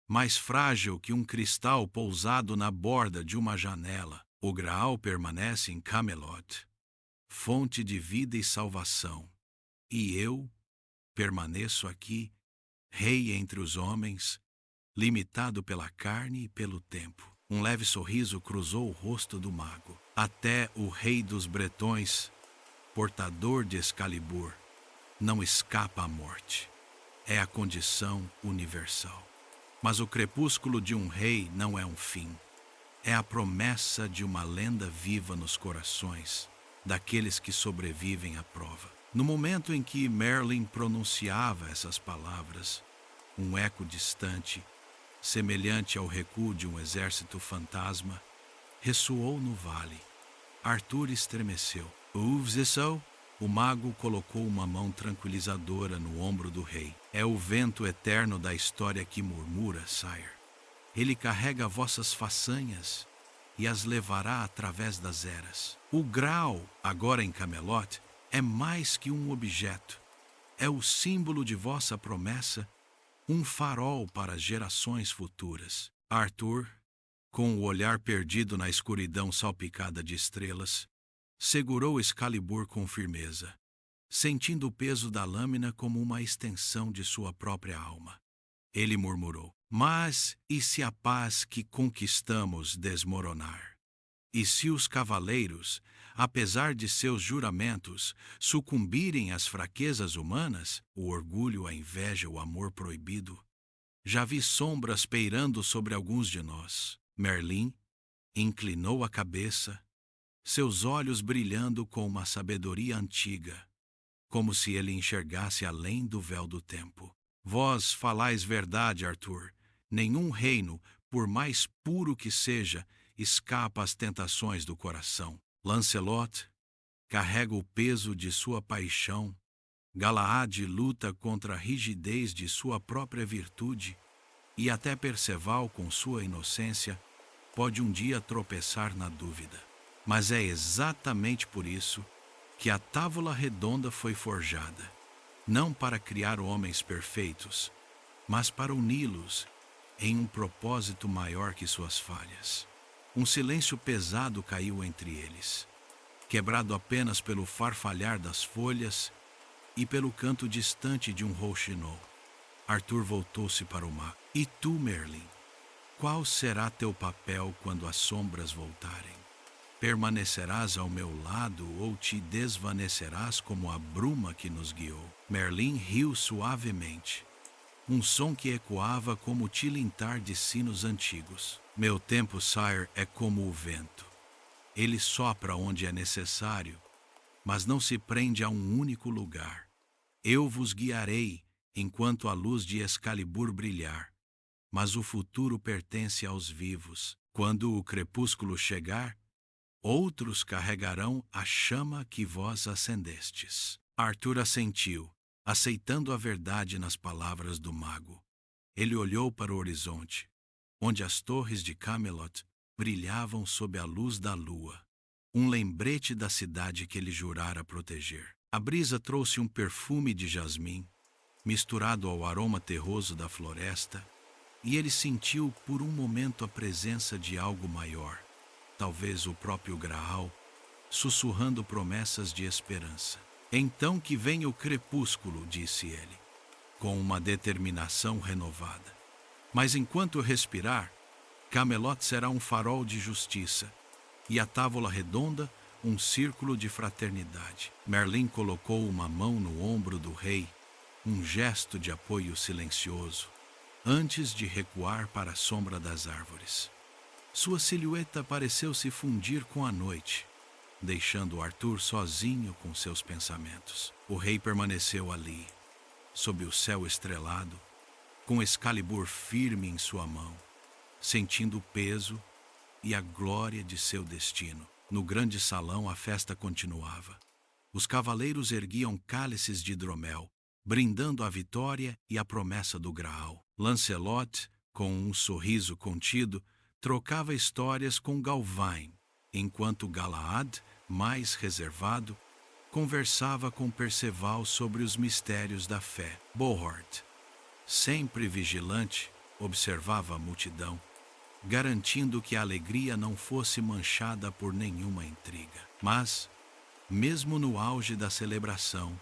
Mais frágil que um cristal pousado na borda de uma janela. O graal permanece em Camelot, fonte de vida e salvação. E eu permaneço aqui, rei entre os homens, limitado pela carne e pelo tempo. Um leve sorriso cruzou o rosto do mago. Até o rei dos bretões, portador de Excalibur, não escapa à morte. É a condição universal. Mas o crepúsculo de um rei não é um fim. É a promessa de uma lenda viva nos corações, daqueles que sobrevivem à prova. No momento em que Merlin pronunciava essas palavras, um eco distante, semelhante ao recuo de um exército fantasma, ressoou no vale. Arthur estremeceu. Ouves isso? O mago colocou uma mão tranquilizadora no ombro do rei. É o vento eterno da história que murmura, Sire. Ele carrega vossas façanhas e as levará através das eras. O Graal, agora em Camelot, é mais que um objeto. É o símbolo de vossa promessa, um farol para gerações futuras. Arthur, com o olhar perdido na escuridão salpicada de estrelas, segurou Excalibur com firmeza, sentindo o peso da lâmina como uma extensão de sua própria alma. Ele murmurou: mas e se a paz que conquistamos desmoronar? E se os cavaleiros, apesar de seus juramentos, sucumbirem às fraquezas humanas, o orgulho, a inveja, o amor proibido? Já vi sombras peirando sobre alguns de nós. Merlin inclinou a cabeça, seus olhos brilhando com uma sabedoria antiga, como se ele enxergasse além do véu do tempo. Vós falais verdade, Arthur. Nenhum reino, por mais puro que seja, escapa às tentações do coração. Lancelot carrega o peso de sua paixão. Galaad luta contra a rigidez de sua própria virtude. E até Perceval, com sua inocência, pode um dia tropeçar na dúvida. Mas é exatamente por isso que a tábua redonda foi forjada, não para criar homens perfeitos, mas para uni-los em um propósito maior que suas falhas. Um silêncio pesado caiu entre eles, quebrado apenas pelo farfalhar das folhas e pelo canto distante de um rouxinol. Arthur voltou-se para o mago. E tu, Merlin, qual será teu papel quando as sombras voltarem? Permanecerás ao meu lado ou te desvanecerás como a bruma que nos guiou? Merlin riu suavemente, um som que ecoava como o tilintar de sinos antigos. Meu tempo, Sire, é como o vento. Ele sopra onde é necessário, mas não se prende a um único lugar. Eu vos guiarei enquanto a luz de Excalibur brilhar, mas o futuro pertence aos vivos. Quando o crepúsculo chegar, outros carregarão a chama que vós acendestes. Arthur assentiu, aceitando a verdade nas palavras do mago. Ele olhou para o horizonte, onde as torres de Camelot brilhavam sob a luz da lua, um lembrete da cidade que ele jurara proteger. A brisa trouxe um perfume de jasmim, misturado ao aroma terroso da floresta, e ele sentiu por um momento a presença de algo maior, talvez o próprio Graal, sussurrando promessas de esperança. Então que venha o crepúsculo, disse ele, com uma determinação renovada. Mas enquanto respirar, Camelot será um farol de justiça, e a tábua redonda um círculo de fraternidade. Merlin colocou uma mão no ombro do rei, um gesto de apoio silencioso, antes de recuar para a sombra das árvores. Sua silhueta pareceu se fundir com a noite, deixando Arthur sozinho com seus pensamentos. O rei permaneceu ali, sob o céu estrelado, com Excalibur firme em sua mão, sentindo o peso e a glória de seu destino. No grande salão a festa continuava. Os cavaleiros erguiam cálices de hidromel, brindando a vitória e a promessa do Graal. Lancelot, com um sorriso contido, trocava histórias com Galvain, enquanto Galaad, mais reservado, conversava com Perceval sobre os mistérios da fé. Bohort, sempre vigilante, observava a multidão, garantindo que a alegria não fosse manchada por nenhuma intriga. Mas, mesmo no auge da celebração,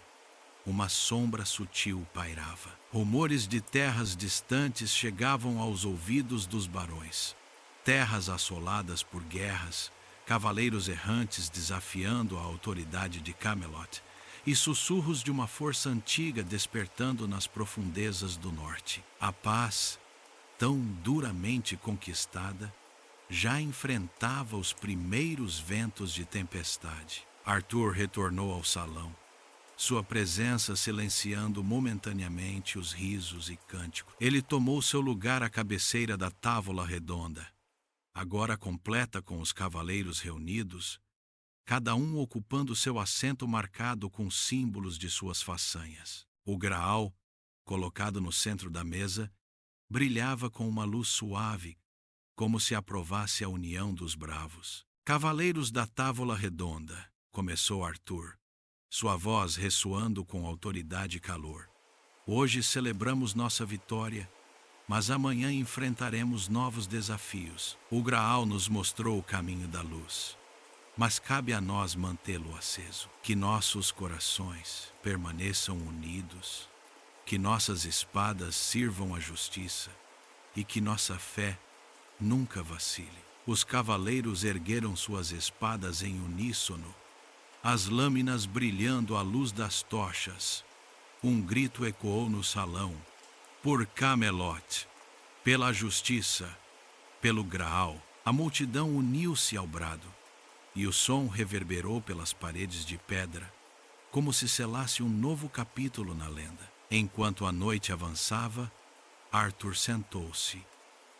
uma sombra sutil pairava. Rumores de terras distantes chegavam aos ouvidos dos barões. Terras assoladas por guerras, cavaleiros errantes desafiando a autoridade de Camelot, e sussurros de uma força antiga despertando nas profundezas do norte. A paz, tão duramente conquistada, já enfrentava os primeiros ventos de tempestade. Arthur retornou ao salão, sua presença silenciando momentaneamente os risos e cânticos. Ele tomou seu lugar à cabeceira da távola redonda, agora completa com os cavaleiros reunidos, cada um ocupando seu assento marcado com símbolos de suas façanhas. O graal, colocado no centro da mesa, brilhava com uma luz suave, como se aprovasse a união dos bravos. Cavaleiros da távola redonda, começou Arthur, sua voz ressoando com autoridade e calor. Hoje celebramos nossa vitória, mas amanhã enfrentaremos novos desafios. O Graal nos mostrou o caminho da luz, mas cabe a nós mantê-lo aceso. Que nossos corações permaneçam unidos, que nossas espadas sirvam à justiça e que nossa fé nunca vacile. Os cavaleiros ergueram suas espadas em uníssono, as lâminas brilhando à luz das tochas. Um grito ecoou no salão: por Camelot, pela justiça, pelo Graal. A multidão uniu-se ao brado, e o som reverberou pelas paredes de pedra, como se selasse um novo capítulo na lenda. Enquanto a noite avançava, Arthur sentou-se,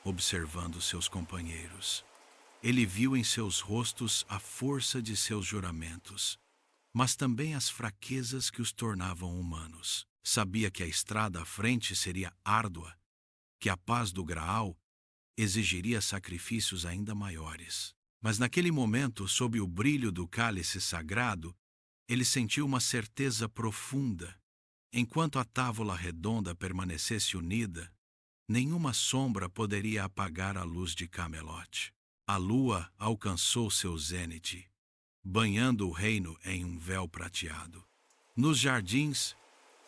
observando seus companheiros. Ele viu em seus rostos a força de seus juramentos, mas também as fraquezas que os tornavam humanos. Sabia que a estrada à frente seria árdua, que a paz do Graal exigiria sacrifícios ainda maiores. Mas naquele momento, sob o brilho do cálice sagrado, ele sentiu uma certeza profunda. Enquanto a távola redonda permanecesse unida, nenhuma sombra poderia apagar a luz de Camelot. A lua alcançou seu zênite, banhando o reino em um véu prateado. Nos jardins,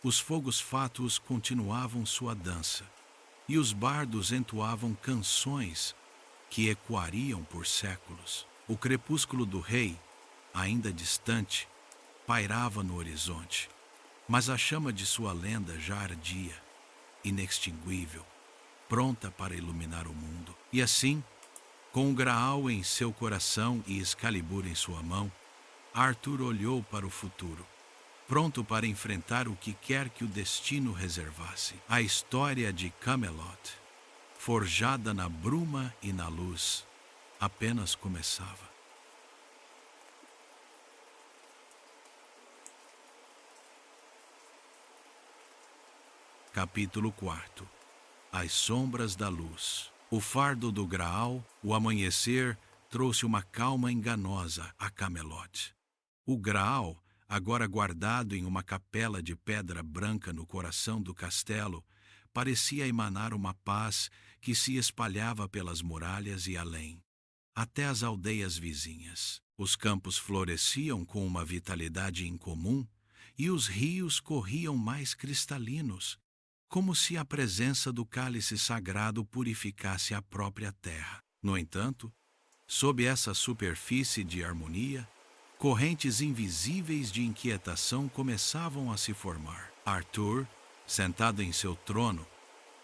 os fogos fátuos continuavam sua dança, e os bardos entoavam canções que ecoariam por séculos. O crepúsculo do rei, ainda distante, pairava no horizonte, mas a chama de sua lenda já ardia, inextinguível, pronta para iluminar o mundo. E assim, com o Graal em seu coração e Excalibur em sua mão, Arthur olhou para o futuro, pronto para enfrentar o que quer que o destino reservasse. A história de Camelot, forjada na bruma e na luz, apenas começava. Capítulo 4. As sombras da luz. O fardo do Graal, o amanhecer, trouxe uma calma enganosa a Camelot. O Graal, agora guardado em uma capela de pedra branca no coração do castelo, parecia emanar uma paz que se espalhava pelas muralhas e além, até as aldeias vizinhas. Os campos floresciam com uma vitalidade incomum e os rios corriam mais cristalinos, como se a presença do cálice sagrado purificasse a própria terra. No entanto, sob essa superfície de harmonia, correntes invisíveis de inquietação começavam a se formar. Arthur, sentado em seu trono,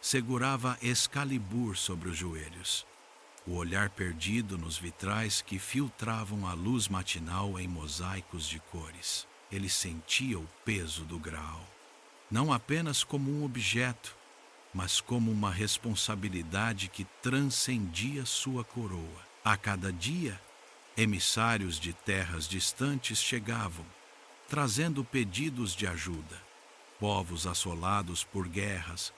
segurava Excalibur sobre os joelhos, o olhar perdido nos vitrais que filtravam a luz matinal em mosaicos de cores. Ele sentia o peso do Graal, não apenas como um objeto, mas como uma responsabilidade que transcendia sua coroa. A cada dia, emissários de terras distantes chegavam, trazendo pedidos de ajuda. Povos assolados por guerras,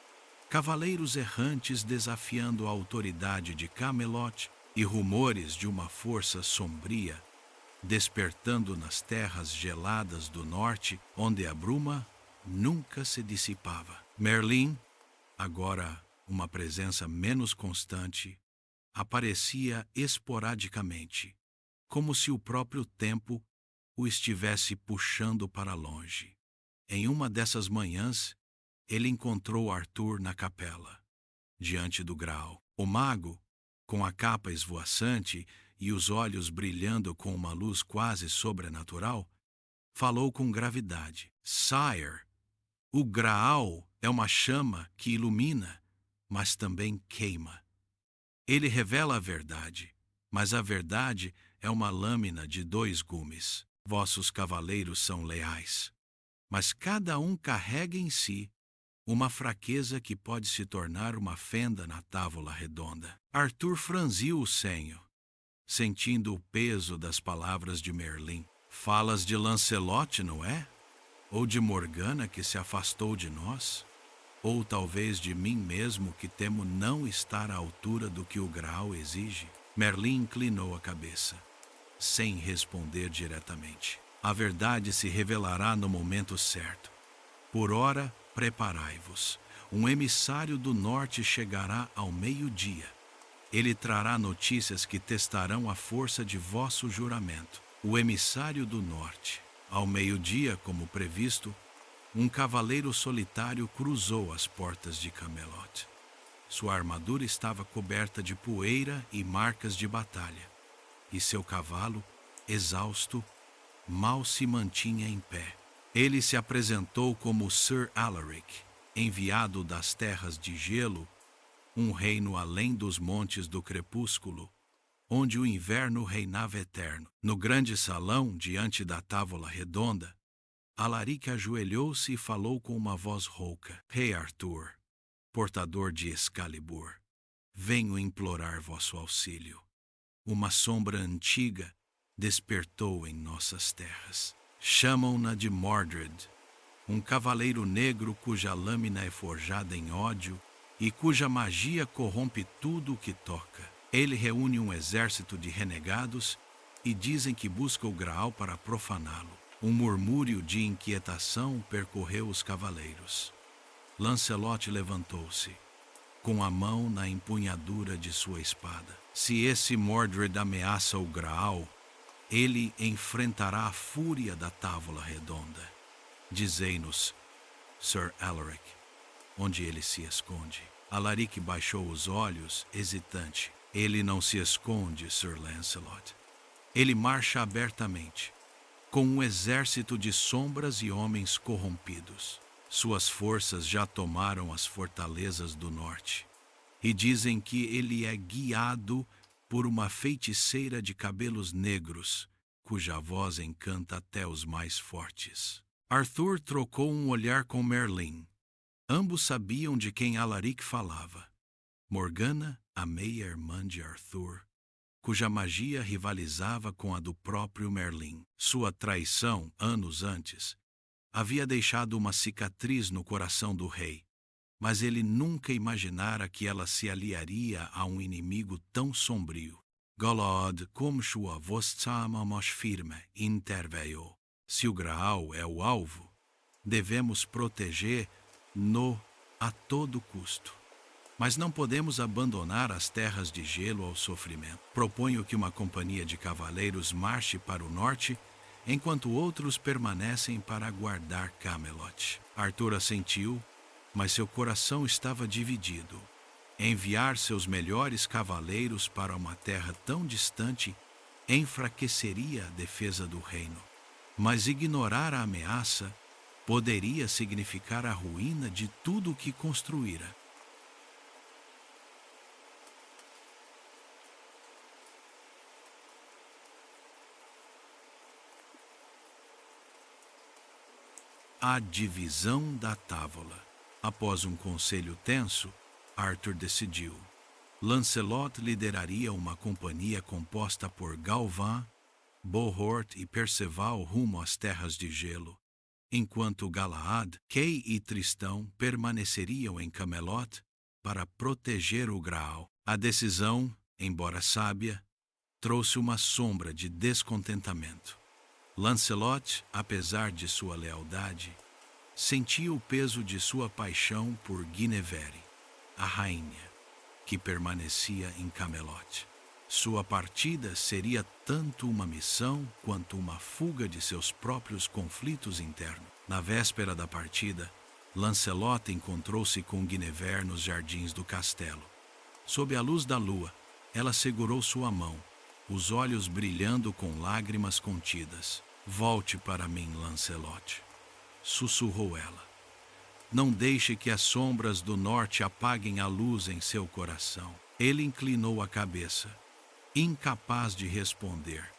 cavaleiros errantes desafiando a autoridade de Camelot e rumores de uma força sombria, despertando nas terras geladas do norte, onde a bruma nunca se dissipava. Merlin, agora uma presença menos constante, aparecia esporadicamente, como se o próprio tempo o estivesse puxando para longe. Em uma dessas manhãs, ele encontrou Arthur na capela, diante do Graal. O mago, com a capa esvoaçante e os olhos brilhando com uma luz quase sobrenatural, falou com gravidade. Sire, o Graal é uma chama que ilumina, mas também queima. Ele revela a verdade, mas a verdade é uma lâmina de 2 gumes. Vossos cavaleiros são leais, mas cada um carrega em si uma fraqueza que pode se tornar uma fenda na távola redonda. Arthur franziu o senho, sentindo o peso das palavras de Merlin. Falas de Lancelot, não é? Ou de Morgana, que se afastou de nós? Ou talvez de mim mesmo, que temo não estar à altura do que o Graal exige? Merlin inclinou a cabeça, sem responder diretamente. A verdade se revelará no momento certo. Por ora, preparai-vos. Um emissário do norte chegará ao meio-dia. Ele trará notícias que testarão a força de vosso juramento. O emissário do norte. Ao meio-dia, como previsto, um cavaleiro solitário cruzou as portas de Camelot. Sua armadura estava coberta de poeira e marcas de batalha, e seu cavalo, exausto, mal se mantinha em pé. Ele se apresentou como Sir Alaric, enviado das terras de gelo, um reino além dos montes do crepúsculo, onde o inverno reinava eterno. No grande salão, diante da távola redonda, Alaric ajoelhou-se e falou com uma voz rouca: Rei Arthur, portador de Excalibur, venho implorar vosso auxílio. Uma sombra antiga despertou em nossas terras. Chamam-na de Mordred, um cavaleiro negro cuja lâmina é forjada em ódio e cuja magia corrompe tudo o que toca. Ele reúne um exército de renegados e dizem que busca o Graal para profaná-lo. Um murmúrio de inquietação percorreu os cavaleiros. Lancelot levantou-se, com a mão na empunhadura de sua espada. Se esse Mordred ameaça o Graal, ele enfrentará a fúria da távola redonda. Dizei-nos, Sir Alaric, onde ele se esconde. Alaric baixou os olhos, hesitante. Ele não se esconde, Sir Lancelot. Ele marcha abertamente, com um exército de sombras e homens corrompidos. Suas forças já tomaram as fortalezas do norte, e dizem que ele é guiado por uma feiticeira de cabelos negros, cuja voz encanta até os mais fortes. Arthur trocou um olhar com Merlin. Ambos sabiam de quem Alaric falava. Morgana, a meia-irmã de Arthur, cuja magia rivalizava com a do próprio Merlin. Sua traição, anos antes, havia deixado uma cicatriz no coração do rei, mas ele nunca imaginara que ela se aliaria a um inimigo tão sombrio. Golod, cum sua vostama mos firme interveio. Se o Graal é o alvo, devemos proteger-no a todo custo. Mas não podemos abandonar as terras de gelo ao sofrimento. Proponho que uma companhia de cavaleiros marche para o norte, enquanto outros permanecem para guardar Camelot. Arthur assentiu, mas seu coração estava dividido. Enviar seus melhores cavaleiros para uma terra tão distante enfraqueceria a defesa do reino. Mas ignorar a ameaça poderia significar a ruína de tudo o que construíra. A divisão da távola. Após um conselho tenso, Arthur decidiu. Lancelot lideraria uma companhia composta por Galvan, Bohort e Perceval rumo às terras de gelo, enquanto Galahad, Kay e Tristão permaneceriam em Camelot para proteger o Graal. A decisão, embora sábia, trouxe uma sombra de descontentamento. Lancelot, apesar de sua lealdade, sentia o peso de sua paixão por Guinevere, a rainha, que permanecia em Camelot. Sua partida seria tanto uma missão quanto uma fuga de seus próprios conflitos internos. Na véspera da partida, Lancelot encontrou-se com Guinevere nos jardins do castelo. Sob a luz da lua, ela segurou sua mão, os olhos brilhando com lágrimas contidas. Volte para mim, Lancelot, sussurrou ela. Não deixe que as sombras do norte apaguem a luz em seu coração. Ele inclinou a cabeça, incapaz de responder.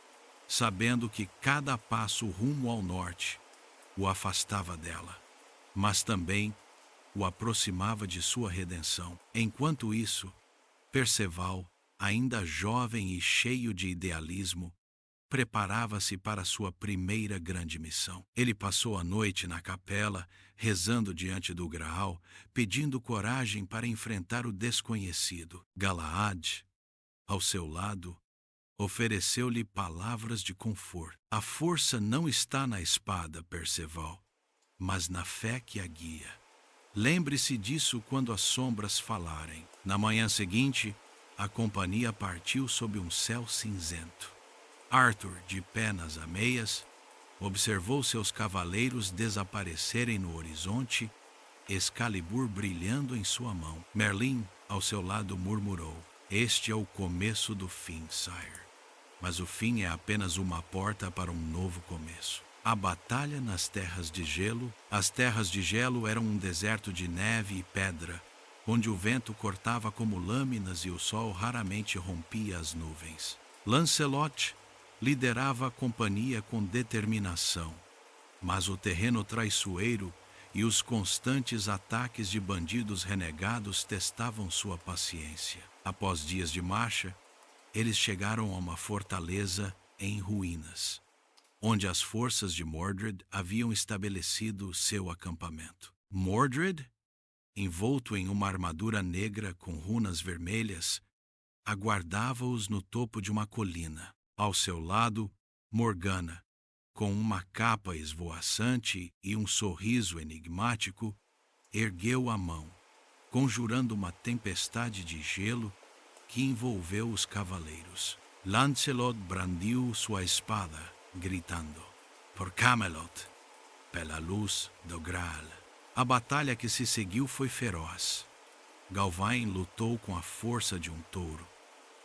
sabendo que cada passo rumo ao norte o afastava dela, mas também o aproximava de sua redenção. Enquanto isso, Perceval, ainda jovem e cheio de idealismo, preparava-se para sua primeira grande missão. Ele passou a noite na capela, rezando diante do Graal, pedindo coragem para enfrentar o desconhecido. Galaad, ao seu lado, ofereceu-lhe palavras de conforto. A força não está na espada, Perceval, mas na fé que a guia. Lembre-se disso quando as sombras falarem. Na manhã seguinte, a companhia partiu sob um céu cinzento. Arthur, de pé nas ameias, observou seus cavaleiros desaparecerem no horizonte, Excalibur brilhando em sua mão. Merlin, ao seu lado, murmurou: "Este é o começo do fim, Sire. Mas o fim é apenas uma porta para um novo começo." A batalha nas Terras de Gelo. As Terras de Gelo eram um deserto de neve e pedra, onde o vento cortava como lâminas e o sol raramente rompia as nuvens. Lancelot liderava a companhia com determinação, mas o terreno traiçoeiro e os constantes ataques de bandidos renegados testavam sua paciência. Após dias de marcha, eles chegaram a uma fortaleza em ruínas, onde as forças de Mordred haviam estabelecido seu acampamento. Mordred, envolto em uma armadura negra com runas vermelhas, aguardava-os no topo de uma colina. Ao seu lado, Morgana, com uma capa esvoaçante e um sorriso enigmático, ergueu a mão, conjurando uma tempestade de gelo que envolveu os cavaleiros. Lancelot brandiu sua espada, gritando: "Por Camelot, pela luz do Graal." A batalha que se seguiu foi feroz. Gawain lutou com a força de um touro,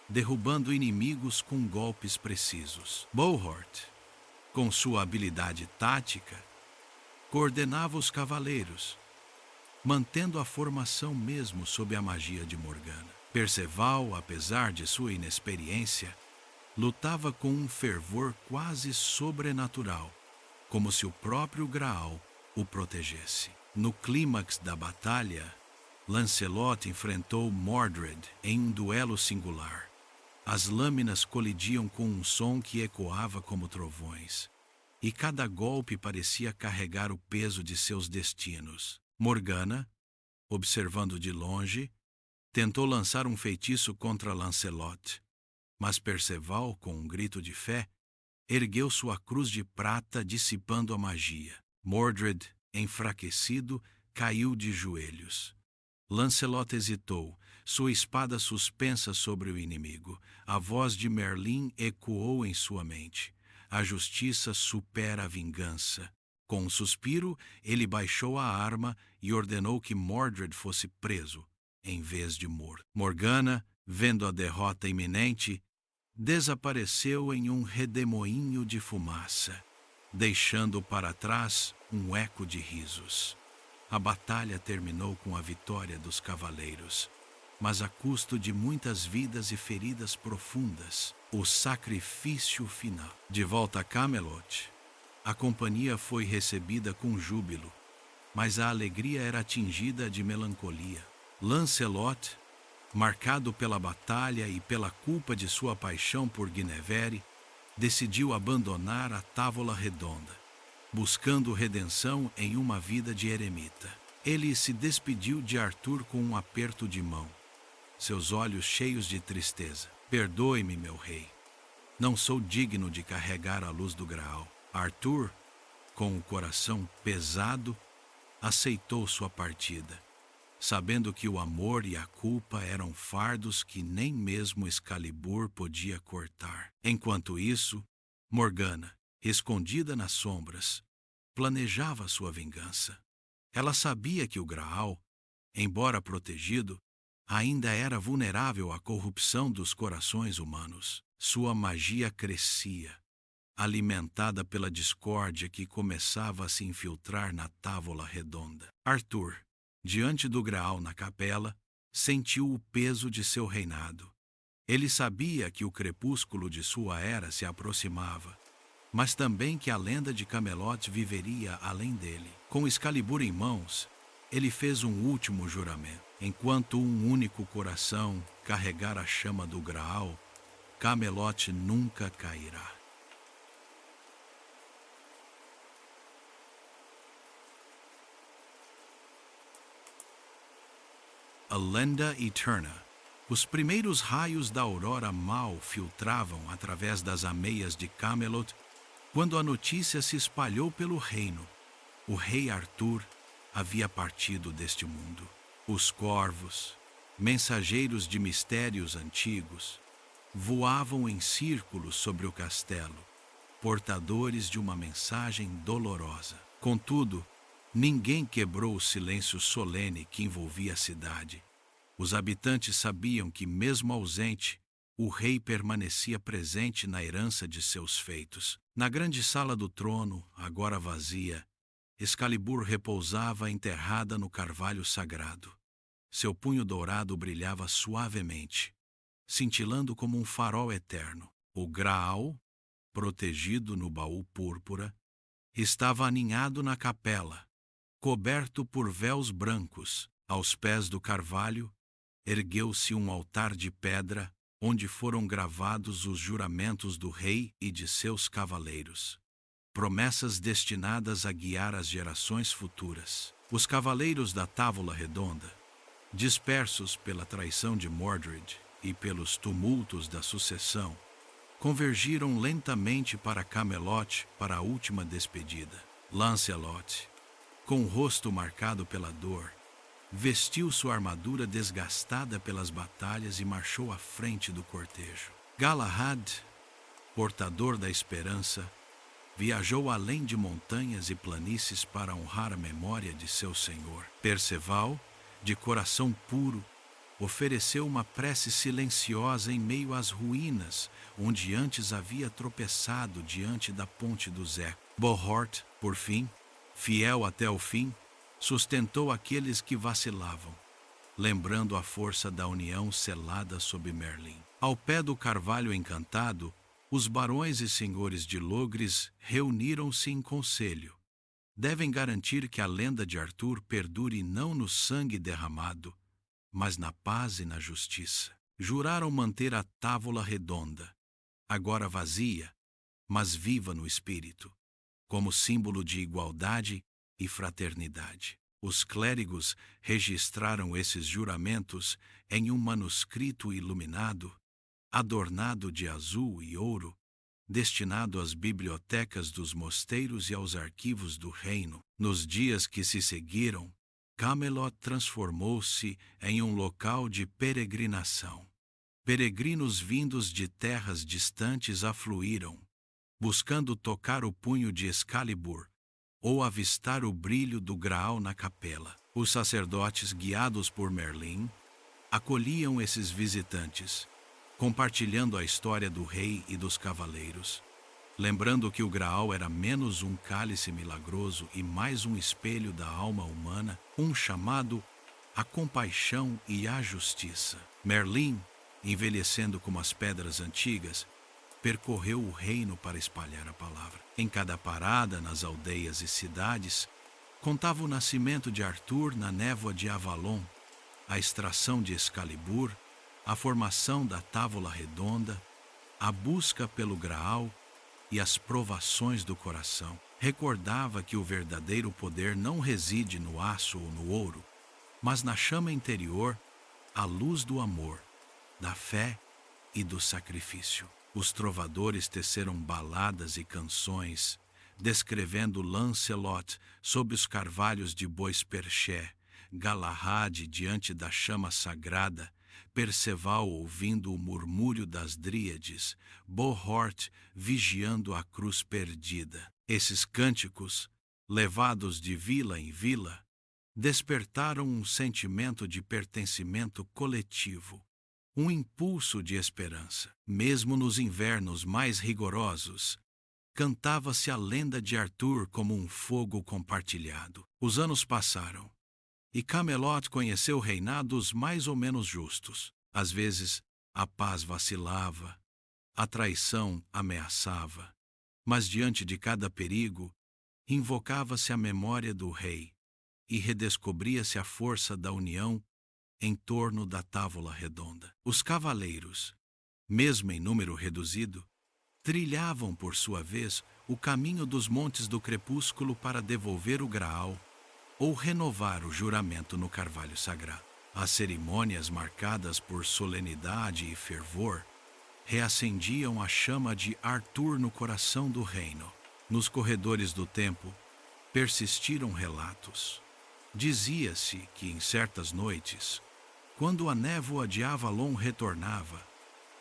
derrubando inimigos com golpes precisos. Bohort, com sua habilidade tática, coordenava os cavaleiros, mantendo a formação mesmo sob a magia de Morgana. Perceval, apesar de sua inexperiência, lutava com um fervor quase sobrenatural, como se o próprio Graal o protegesse. No clímax da batalha, Lancelot enfrentou Mordred em um duelo singular. As lâminas colidiam com um som que ecoava como trovões, e cada golpe parecia carregar o peso de seus destinos. Morgana, observando de longe, tentou lançar um feitiço contra Lancelot, mas Perceval, com um grito de fé, ergueu sua cruz de prata, dissipando a magia. Mordred, enfraquecido, caiu de joelhos. Lancelot hesitou, sua espada suspensa sobre o inimigo. A voz de Merlin ecoou em sua mente: "A justiça supera a vingança." Com um suspiro, ele baixou a arma e ordenou que Mordred fosse preso, em vez de morto. Morgana, vendo a derrota iminente, desapareceu em um redemoinho de fumaça, deixando para trás um eco de risos. A batalha terminou com a vitória dos cavaleiros, mas a custo de muitas vidas e feridas profundas. O sacrifício final. De volta a Camelot, a companhia foi recebida com júbilo, mas a alegria era tingida de melancolia. Lancelot, marcado pela batalha e pela culpa de sua paixão por Guinevere, decidiu abandonar a Távola Redonda, buscando redenção em uma vida de eremita. Ele se despediu de Arthur com um aperto de mão, seus olhos cheios de tristeza. "Perdoe-me, meu rei. Não sou digno de carregar a luz do Graal." Arthur, com o coração pesado, aceitou sua partida, sabendo que o amor e a culpa eram fardos que nem mesmo Excalibur podia cortar. Enquanto isso, Morgana, escondida nas sombras, planejava sua vingança. Ela sabia que o Graal, embora protegido, ainda era vulnerável à corrupção dos corações humanos. Sua magia crescia, alimentada pela discórdia que começava a se infiltrar na Távola Redonda. Arthur, diante do Graal na capela, sentiu o peso de seu reinado, Ele sabia que o crepúsculo de sua era se aproximava, mas também que a lenda de Camelot viveria além dele. Com Excalibur em mãos, ele fez um último juramento. Enquanto um único coração carregar a chama do Graal, Camelot nunca cairá. A lenda eterna. Os primeiros raios da aurora mal filtravam através das ameias de Camelot quando a notícia se espalhou pelo reino. O rei Arthur havia partido deste mundo. Os corvos, mensageiros de mistérios antigos, voavam em círculos sobre o castelo, portadores de uma mensagem dolorosa. Contudo, ninguém quebrou o silêncio solene que envolvia a cidade. Os habitantes sabiam que, mesmo ausente, o rei permanecia presente na herança de seus feitos. Na grande sala do trono, agora vazia, Excalibur repousava enterrada no carvalho sagrado. Seu punho dourado brilhava suavemente, cintilando como um farol eterno. O Graal, protegido no baú púrpura, estava aninhado na capela, coberto por véus brancos. Aos pés do carvalho, ergueu-se um altar de pedra, onde foram gravados os juramentos do rei e de seus cavaleiros, promessas destinadas a guiar as gerações futuras. Os cavaleiros da Távola Redonda, dispersos pela traição de Mordred e pelos tumultos da sucessão, convergiram lentamente para Camelot para a última despedida. Lancelot, com o rosto marcado pela dor, vestiu sua armadura desgastada pelas batalhas e marchou à frente do cortejo. Galahad, portador da esperança, viajou além de montanhas e planícies para honrar a memória de seu senhor. Perceval, de coração puro, ofereceu uma prece silenciosa em meio às ruínas, onde antes havia tropeçado diante da ponte dos Ecos. Bohort, por fim, fiel até o fim, sustentou aqueles que vacilavam, lembrando a força da união selada sob Merlin. Ao pé do carvalho encantado, os barões e senhores de Logres reuniram-se em conselho. Devem garantir que a lenda de Arthur perdure não no sangue derramado, mas na paz e na justiça. Juraram manter a Távola Redonda, agora vazia, mas viva no espírito, como símbolo de igualdade e fraternidade. Os clérigos registraram esses juramentos em um manuscrito iluminado, adornado de azul e ouro, destinado às bibliotecas dos mosteiros e aos arquivos do reino. Nos dias que se seguiram, Camelot transformou-se em um local de peregrinação. Peregrinos vindos de terras distantes afluíram, buscando tocar o punho de Excalibur ou avistar o brilho do Graal na capela. Os sacerdotes, guiados por Merlin, acolhiam esses visitantes, compartilhando a história do rei e dos cavaleiros, lembrando que o Graal era menos um cálice milagroso e mais um espelho da alma humana, um chamado à compaixão e à justiça. Merlin, envelhecendo como as pedras antigas, percorreu o reino para espalhar a palavra. Em cada parada, nas aldeias e cidades, contava o nascimento de Arthur na névoa de Avalon, a extração de Excalibur, a formação da Távola Redonda, a busca pelo Graal e as provações do coração. Recordava que o verdadeiro poder não reside no aço ou no ouro, mas na chama interior, à luz do amor, da fé e do sacrifício. Os trovadores teceram baladas e canções, descrevendo Lancelot sob os carvalhos de Bois-Perché, Galahad diante da chama sagrada, Perceval ouvindo o murmúrio das dríades, Bohort vigiando a cruz perdida. Esses cânticos, levados de vila em vila, despertaram um sentimento de pertencimento coletivo, um impulso de esperança. Mesmo nos invernos mais rigorosos, cantava-se a lenda de Arthur como um fogo compartilhado. Os anos passaram, e Camelot conheceu reinados mais ou menos justos. Às vezes, A paz vacilava, a traição ameaçava, mas diante de cada perigo, invocava-se a memória do rei e redescobria-se a força da união em torno da távola redonda. Os cavaleiros, mesmo em número reduzido, trilhavam, por sua vez, o caminho dos montes do crepúsculo para devolver o graal ou renovar o juramento no carvalho sagrado. As cerimônias marcadas por solenidade e fervor reacendiam a chama de Arthur no coração do reino. Nos corredores do templo persistiram relatos. Dizia-se que em certas noites, quando a névoa de Avalon retornava,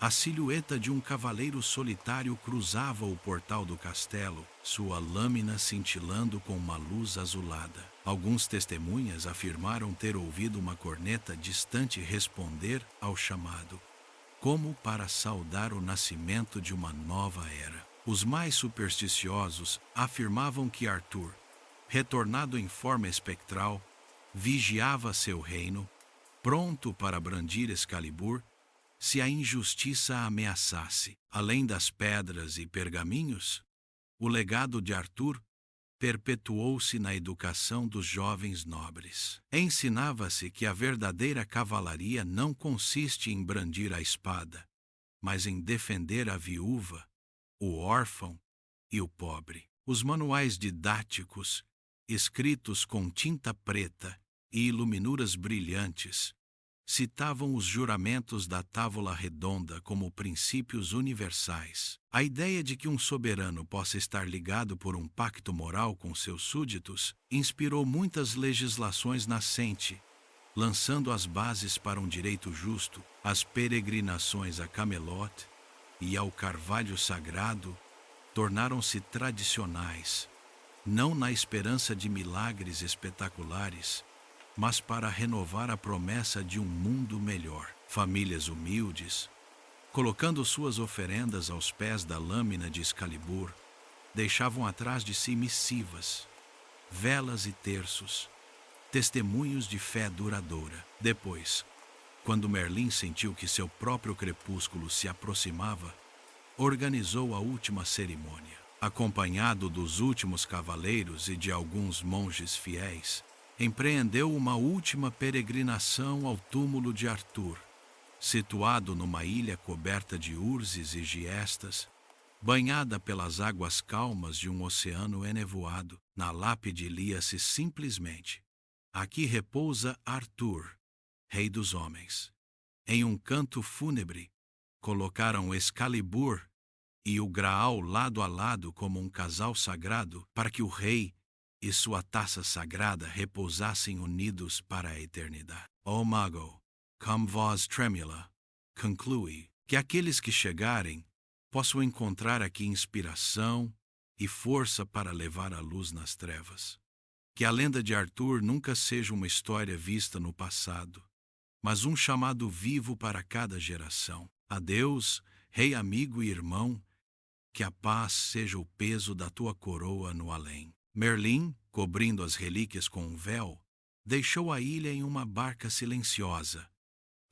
a silhueta de um cavaleiro solitário cruzava o portal do castelo, sua lâmina cintilando com uma luz azulada. Alguns testemunhas afirmaram ter ouvido uma corneta distante responder ao chamado, como para saudar o nascimento de uma nova era. Os mais supersticiosos afirmavam que Arthur, retornado em forma espectral, vigiava seu reino, pronto para brandir Excalibur se a injustiça a ameaçasse. Além das pedras e pergaminhos, o legado de Arthur perpetuou-se na educação dos jovens nobres. Ensinava-se que a verdadeira cavalaria não consiste em brandir a espada, mas em defender a viúva, o órfão e o pobre. Os manuais didáticos, escritos com tinta preta e iluminuras brilhantes, citavam os juramentos da távola redonda como princípios universais. A ideia de que um soberano possa estar ligado por um pacto moral com seus súditos inspirou muitas legislações nascentes, lançando as bases para um direito justo. As peregrinações a Camelot e ao Carvalho Sagrado tornaram-se tradicionais, não na esperança de milagres espetaculares, mas para renovar a promessa de um mundo melhor. Famílias humildes, colocando suas oferendas aos pés da lâmina de Excalibur, deixavam atrás de si missivas, velas e terços, testemunhos de fé duradoura. Depois, quando Merlin sentiu que seu próprio crepúsculo se aproximava, organizou a última cerimônia. Acompanhado dos últimos cavaleiros e de alguns monges fiéis, empreendeu uma última peregrinação ao túmulo de Arthur, situado numa ilha coberta de urzes e giestas, banhada pelas águas calmas de um oceano enevoado. Na lápide lia-se simplesmente: aqui repousa Arthur, rei dos homens. Em um canto fúnebre, colocaram Excalibur e o Graal lado a lado como um casal sagrado, para que o rei e sua taça sagrada repousassem unidos para a eternidade. Ó mago, com voz trêmula, conclui que aqueles que chegarem possam encontrar aqui inspiração e força para levar a luz nas trevas. Que a lenda de Arthur nunca seja uma história vista no passado, mas um chamado vivo para cada geração. Adeus, rei amigo e irmão, que a paz seja o peso da tua coroa no além. Merlin, cobrindo as relíquias com um véu, deixou a ilha em uma barca silenciosa,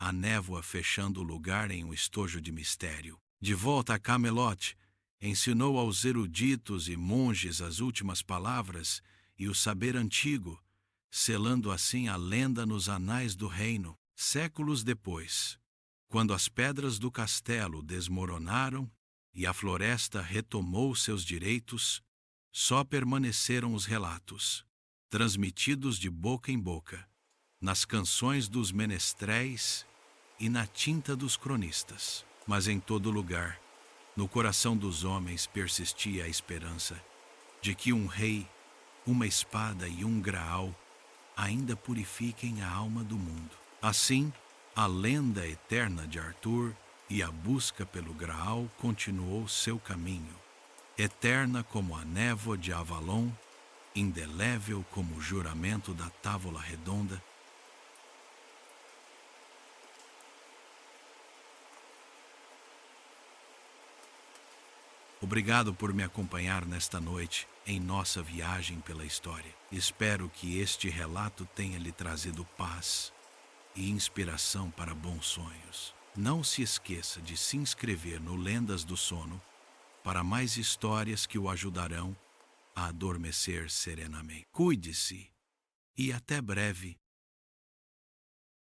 a névoa fechando o lugar em um estojo de mistério. De volta a Camelot, ensinou aos eruditos e monges as últimas palavras e o saber antigo, selando assim a lenda nos anais do reino. Séculos depois, quando as pedras do castelo desmoronaram e a floresta retomou seus direitos, só permaneceram os relatos, transmitidos de boca em boca, nas canções dos menestréis e na tinta dos cronistas. Mas em todo lugar, no coração dos homens persistia a esperança de que um rei, uma espada e um graal ainda purifiquem a alma do mundo. Assim, a lenda eterna de Arthur e a busca pelo Graal continuou seu caminho, eterna como a névoa de Avalon, indelével como o juramento da távola redonda. Obrigado por me acompanhar nesta noite em nossa viagem pela história. Espero que este relato tenha lhe trazido paz e inspiração para bons sonhos. Não se esqueça de se inscrever no Lendas do Sono para mais histórias que o ajudarão a adormecer serenamente. Cuide-se e até breve.